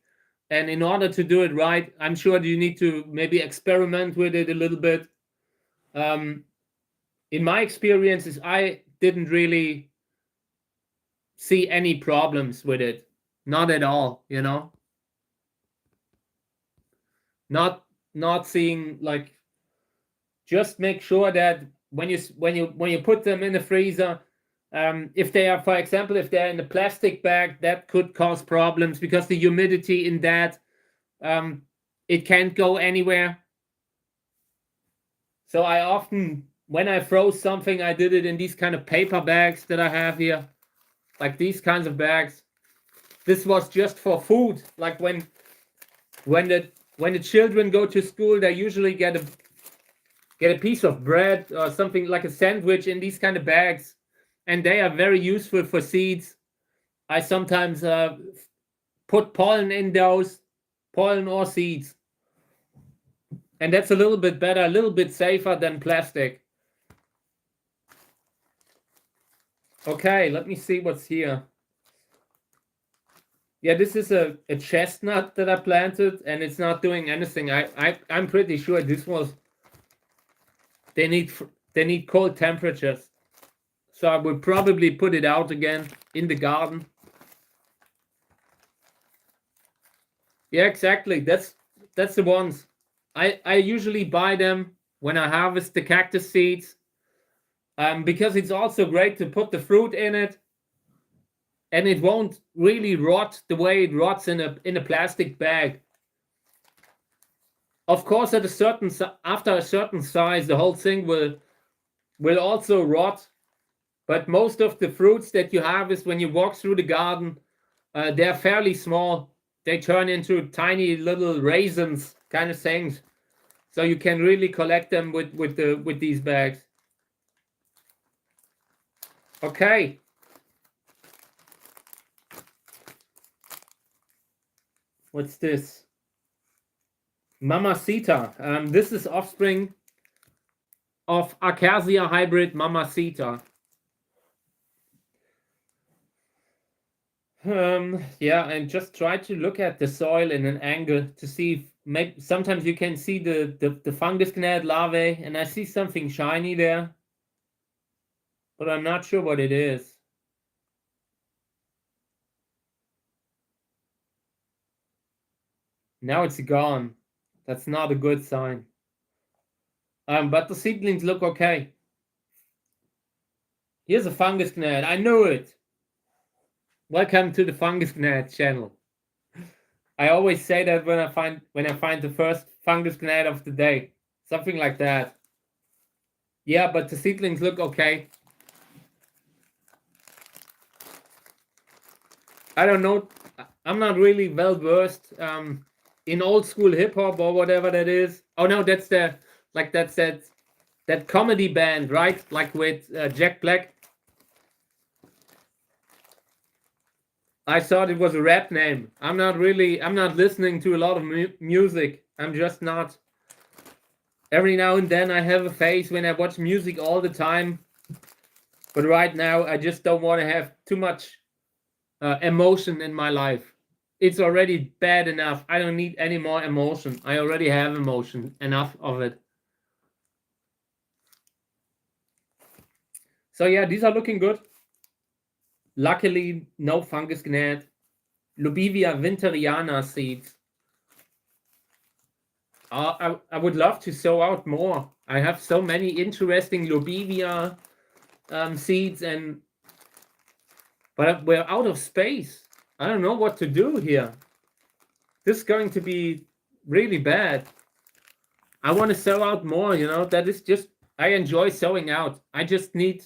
And in order to do it right, I'm sure you need to maybe experiment with it a little bit. In my experiences, I didn't really see any problems with it. Not at all, Not seeing, like, just make sure that when you put them in the freezer, if they are, for example, if they're in a plastic bag, that could cause problems because the humidity in that, it can't go anywhere. So I often, when I froze something, I did it in these kind of paper bags that I have here, like these kinds of bags. This was just for food. Like when the children go to school, they usually get a piece of bread or something like a sandwich in these kind of bags, and they are very useful for seeds. I sometimes put pollen in those, pollen or seeds. And that's a little bit better, a little bit safer than plastic. Okay, let me see what's here. Yeah, this is a chestnut that I planted, and it's not doing anything. I'm pretty sure this was, they need cold temperatures. So I will probably put it out again in the garden. Yeah, exactly. That's the ones. I usually buy them when I harvest the cactus seeds, because it's also great to put the fruit in it, and it won't really rot the way it rots in a plastic bag. Of course, after a certain size, the whole thing will also rot. But most of the fruits that you harvest when you walk through the garden, they're fairly small. They turn into tiny little raisins kind of things. So you can really collect them with these bags. Okay. What's this? Mamacita. This is offspring of Acacia hybrid Mamacita. Yeah, and just try to look at the soil in an angle to see if maybe sometimes you can see the fungus gnat larvae, and I see something shiny there. but I'm not sure what it is. Now it's gone. That's not a good sign. But the seedlings look okay. Here's a fungus gnat. I knew it. Welcome to the fungus gnat channel. I always say that when I find the first fungus gnat of the day, something like that. Yeah, but the seedlings look okay. I don't know. I'm not really well versed in old school hip hop or whatever that is. Oh no, that's that comedy band, right? Like with Jack Black. I thought it was a rap name. I'm not listening to a lot of music. I'm just not. Every now and then I have a phase when I watch music all the time. But right now I just don't want to have too much emotion in my life. It's already bad enough. I don't need any more emotion. I already have emotion, enough of it. So yeah, these are looking good. Luckily, no fungus gnat. Lubivia winteriana seeds. I would love to sow out more. I have so many interesting Lubivia seeds, but we're out of space. I don't know what to do here. This is going to be really bad. I want to sow out more, you know. That is just, I enjoy sowing out. I just need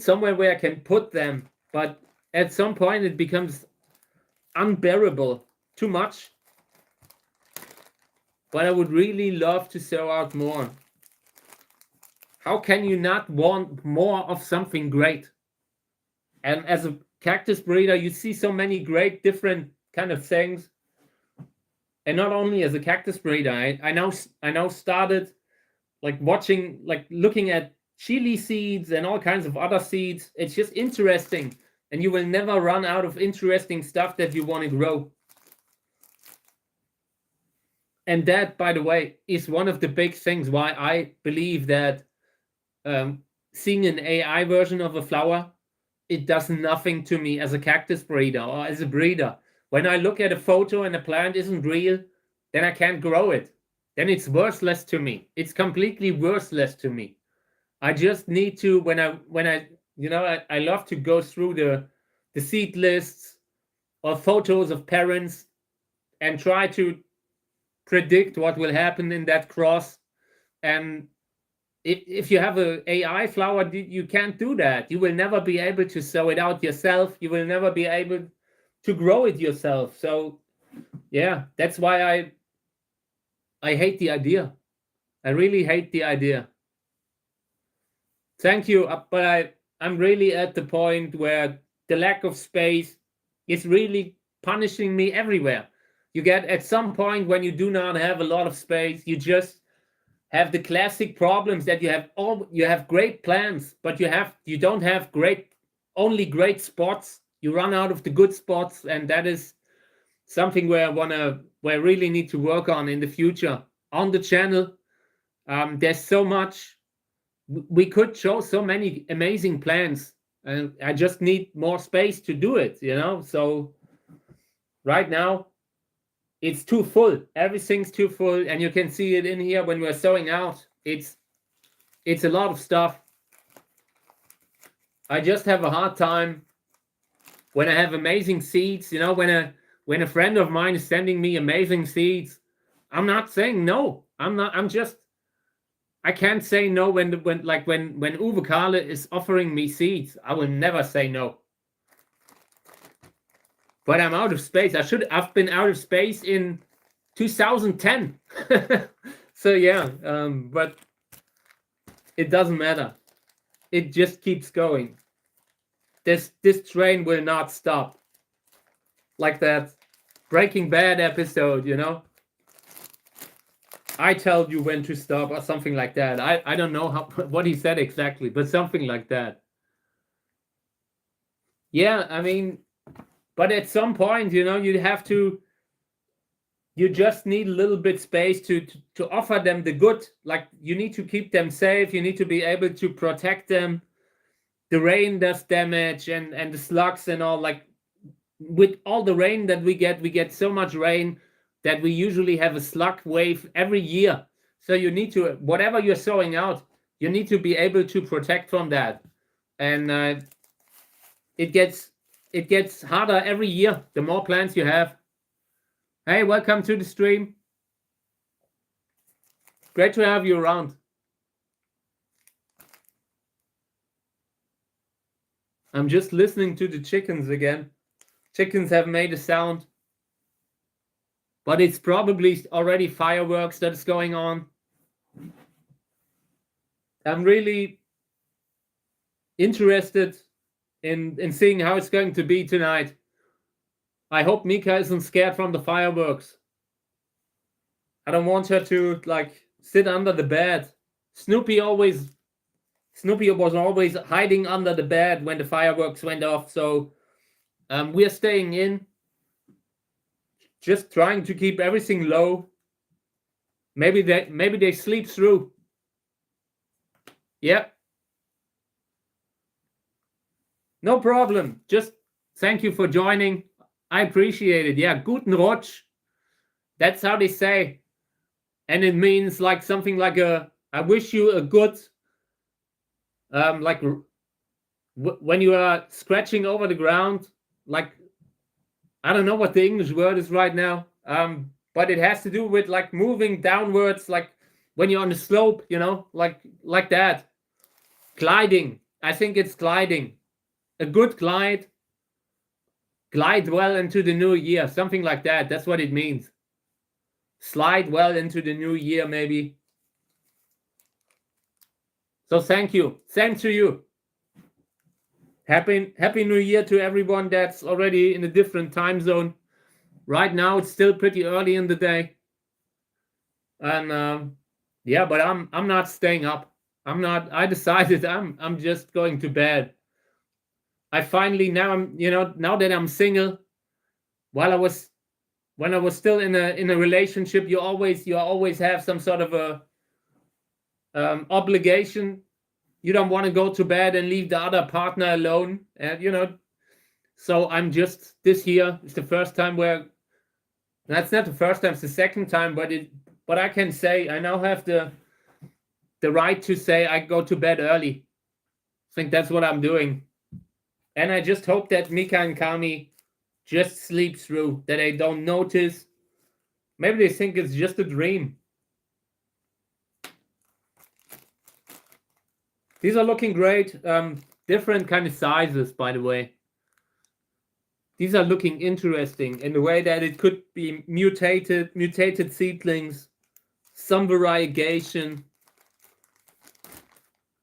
somewhere where I can put them. But at some point it becomes unbearable, too much. But I would really love to sow out more. How can you not want more of something great? And as a cactus breeder, you see so many great different kind of things. And not only as a cactus breeder, I now started like watching, like looking at chili seeds and all kinds of other seeds. It's just interesting, and you will never run out of interesting stuff that you want to grow. And that, by the way, is one of the big things why I believe that seeing an AI version of a flower, it does nothing to me as a cactus breeder or as a breeder. When I look at a photo and a plant isn't real, then I can't grow it. Then it's worthless to me. It's completely worthless to me. I just need to, when I you know, I love to go through the seed lists or photos of parents and try to predict what will happen in that cross. And if you have an AI flower, you can't do that. You will never be able to sow it out yourself. You will never be able to grow it yourself. So yeah, that's why I hate the idea. I really hate the idea. Thank you, but I'm really at the point where the lack of space is really punishing me everywhere. You get at some point when you do not have a lot of space, you just have the classic problems that you have great plans, but you don't have only great spots. You run out of the good spots, and that is something where I really need to work on in the future on the channel. There's so much. We could show so many amazing plants, and I just need more space to do it, you know. So right now it's too full. Everything's too full, and you can see it in here when we're sowing out. It's a lot of stuff. I just have a hard time when I have amazing seeds, you know. When a friend of mine is sending me amazing seeds, I'm not saying no. I can't say no when Uwe Kahle is offering me seeds. I will never say no. But I'm out of space. I've been out of space in 2010. So yeah, but it doesn't matter. It just keeps going. This train will not stop. Like that Breaking Bad episode, you know. I tell you when to stop, or something like that. I don't know what he said exactly, but something like that. Yeah, I mean, but at some point, you know, you have to you just need a little bit space to offer them the good. Like, you need to keep them safe. You need to be able to protect them. The rain does damage, and the slugs and all. Like, with all the rain that we get so much rain that we usually have a slug wave every year. So you need to, whatever you're sowing out, you need to be able to protect from that. And it gets harder every year the more plants you have. Hey, welcome to the stream. Great to have you around. I'm just listening to the chickens again. Chickens have made a sound, but it's probably already fireworks that is going on. I'm really interested in seeing how it's going to be tonight. I hope Mika isn't scared from the fireworks. I don't want her to like sit under the bed. Snoopy was always hiding under the bed when the fireworks went off. So we're staying in, just trying to keep everything low. Maybe they sleep through. Yeah. No problem. Just thank you for joining. I appreciate it. Yeah, guten Rutsch. That's how they say. And it means like something like I wish you a good, like when you are scratching over the ground, like, I don't know what the English word is right now, but it has to do with like moving downwards, like when you're on the slope, like that. Gliding. I think it's gliding. A good glide well into the new year, something like that. That's what it means. Slide well into the new year, maybe. So thank you. Same to you. Happy New Year to everyone that's already in a different time zone. Right now it's still pretty early in the day, and yeah, but I'm not staying up. I decided I'm just going to bed. I finally, now that I'm single, when I was still in a relationship, you always have some sort of a obligation. You don't want to go to bed and leave the other partner alone, and so I'm just, this year is the first time where, that's not the first time, it's the second time, but I can say I now have the right to say I go to bed early. I think that's what I'm doing. And I just hope that Mika and Kami just sleep through, that they don't notice. Maybe they think it's just a dream. These are looking great. Different kind of sizes, by the way. These are looking interesting in the way that it could be mutated seedlings, some variegation.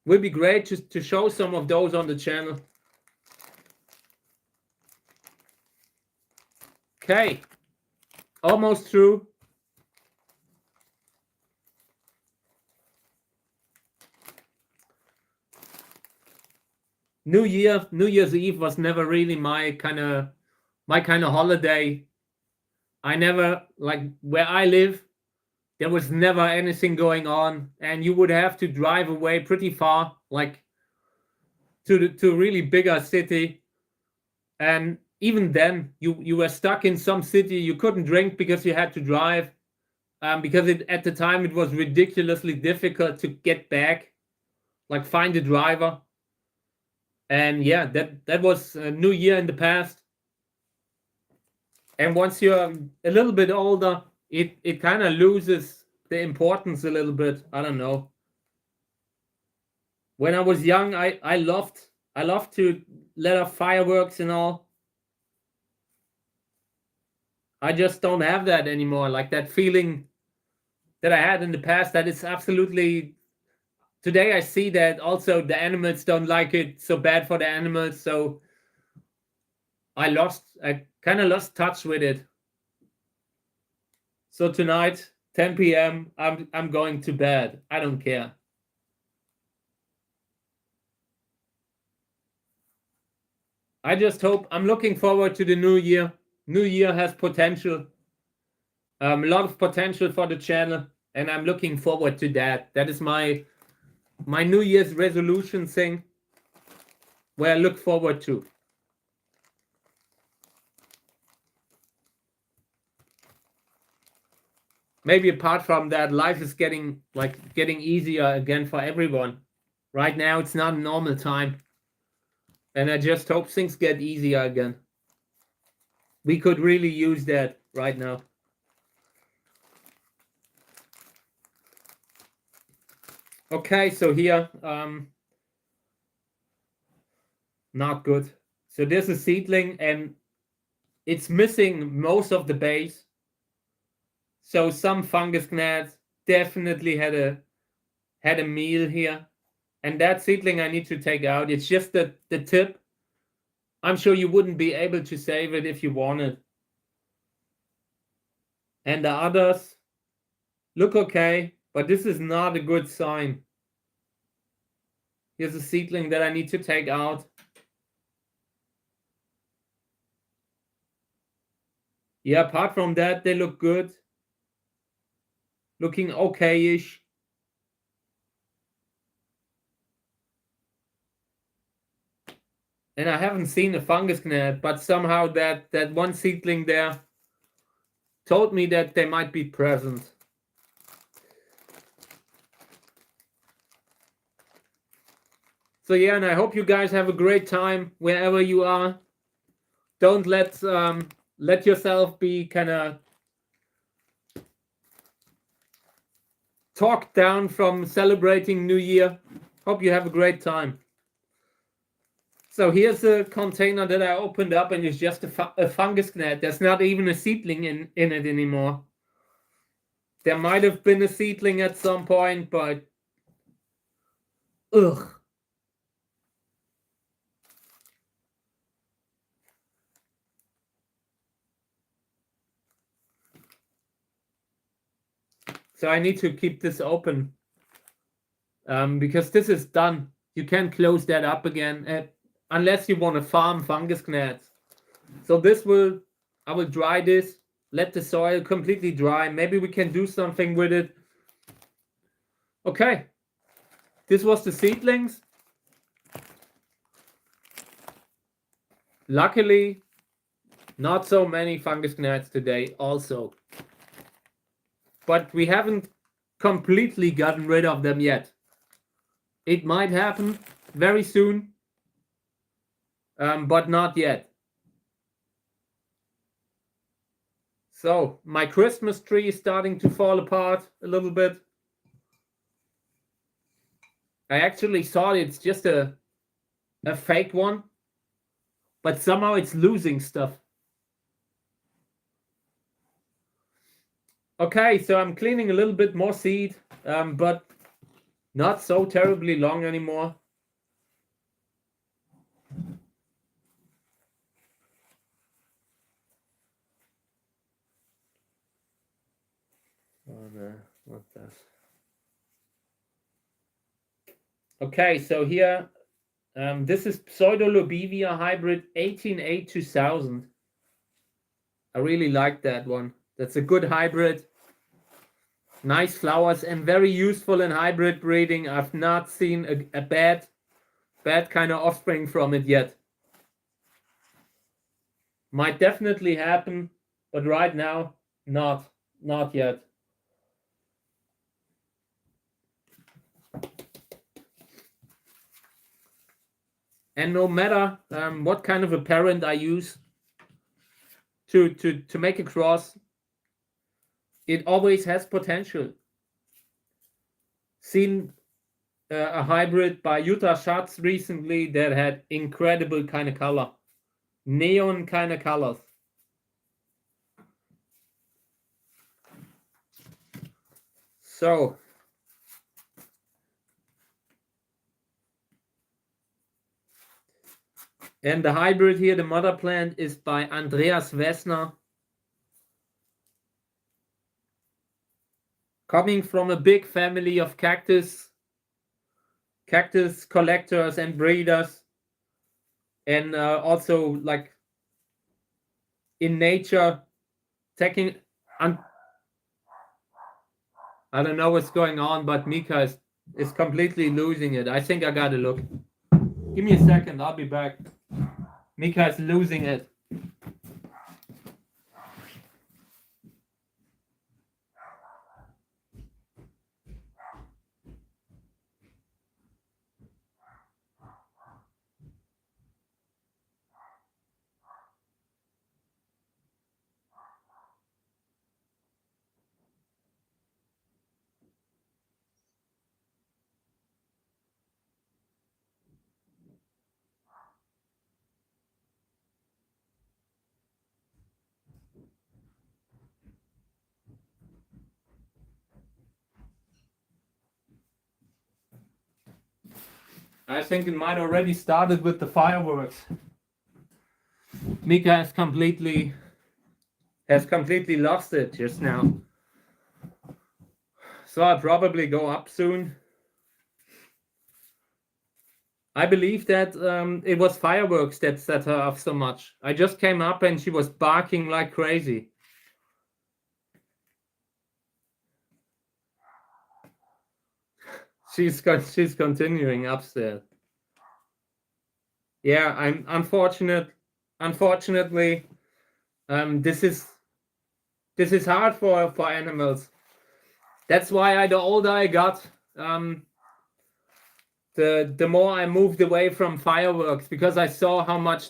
Will be great to show some of those on the channel. Okay, almost through. New Year's Eve was never really my kind of holiday. I never, like, where I live, there was never anything going on, and you would have to drive away pretty far, like to a really bigger city. And even then, you were stuck in some city. You couldn't drink because you had to drive, because at the time it was ridiculously difficult to get back, like find a driver. And yeah, that was New Year in the past. And once you're a little bit older, it kind of loses the importance a little bit. I don't know. When I was young, I loved to let off fireworks and all. I just don't have that anymore. Like that feeling that I had in the past, that is absolutely, today I see that also the animals don't like it, so bad for the animals. So I kind of lost touch with it. So tonight, 10 p.m., I'm going to bed. I don't care. I just hope, I'm looking forward to the new year. New year has potential. A lot of potential for the channel, and I'm looking forward to that. That is my New Year's resolution thing, where I look forward to. Maybe apart from that, life is getting easier again for everyone. Right now, it's not a normal time. And I just hope things get easier again. We could really use that right now. Okay, so here, not good. So there's a seedling and it's missing most of the base. So some fungus gnats definitely had a meal here. And that seedling I need to take out. It's just the tip. I'm sure you wouldn't be able to save it if you wanted. And the others look okay, but this is not a good sign. Here's a seedling that I need to take out. Yeah, apart from that, they look good. Looking okay-ish. And I haven't seen a fungus gnat, but somehow that one seedling there told me that they might be present. So yeah, and I hope you guys have a great time wherever you are. Don't let yourself be kind of talked down from celebrating New Year. Hope you have a great time. So here's a container that I opened up, and it's just a fungus gnat. There's not even a seedling in it anymore. There might have been a seedling at some point, but ugh. So I need to keep this open because this is done. You can't close that up again unless you want to farm fungus gnats. So I will dry this, let the soil completely dry. Maybe we can do something with it. Okay, this was the seedlings. Luckily, not so many fungus gnats today also. But we haven't completely gotten rid of them yet. It might happen very soon, but not yet. So my Christmas tree is starting to fall apart a little bit. I actually thought it's just a fake one, but somehow it's losing stuff. Okay, so I'm cleaning a little bit more seed, but not so terribly long anymore. Oh no, what that? Okay, so here, this is Pseudolobivia hybrid 18A2000. I really like that one. That's a good hybrid. Nice flowers and very useful in hybrid breeding. I've not seen a bad kind of offspring from it yet. Might definitely happen, but right now, not yet. And no matter what kind of a parent I use to make a cross, it always has potential. Seen a hybrid by Utah Schatz recently that had incredible kind of color, neon kind of colors. So and the hybrid here, the mother plant, is by Andreas Wessner. Coming from a big family of cactus collectors and breeders, and also like in nature, taking I don't know what's going on, but Mika is completely losing it. I think I gotta look. Give me a second, I'll be back. Mika is losing it. I think it might already started with the fireworks. Mika has completely lost it just now. So I'll probably go up soon. I believe that it was fireworks that set her off so much. I just came up and she was barking like crazy. She's continuing upstairs. Yeah, I'm unfortunately, this is hard for animals. That's why the older I got, the more I moved away from fireworks, because I saw how much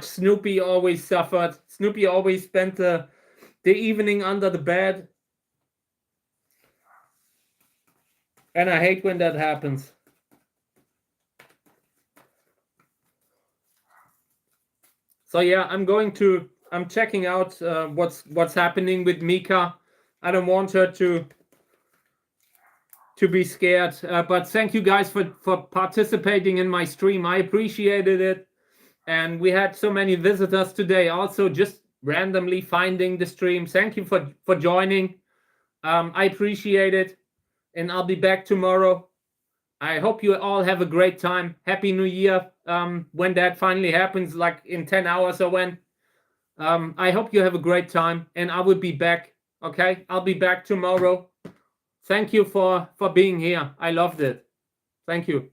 Snoopy always suffered. Snoopy always spent the evening under the bed, and I hate when that happens. So yeah, I'm checking out what's happening with Mika. I don't want her to be scared, but thank you guys for participating in my stream. I appreciated it, and we had so many visitors today, also just randomly finding the stream. Thank you for joining. I appreciate it, and I'll be back tomorrow. I hope you all have a great time. Happy New Year, when that finally happens, like in 10 hours or when. I hope you have a great time, and I will be back. Okay, I'll be back tomorrow. Thank you for being here. I loved it. Thank you.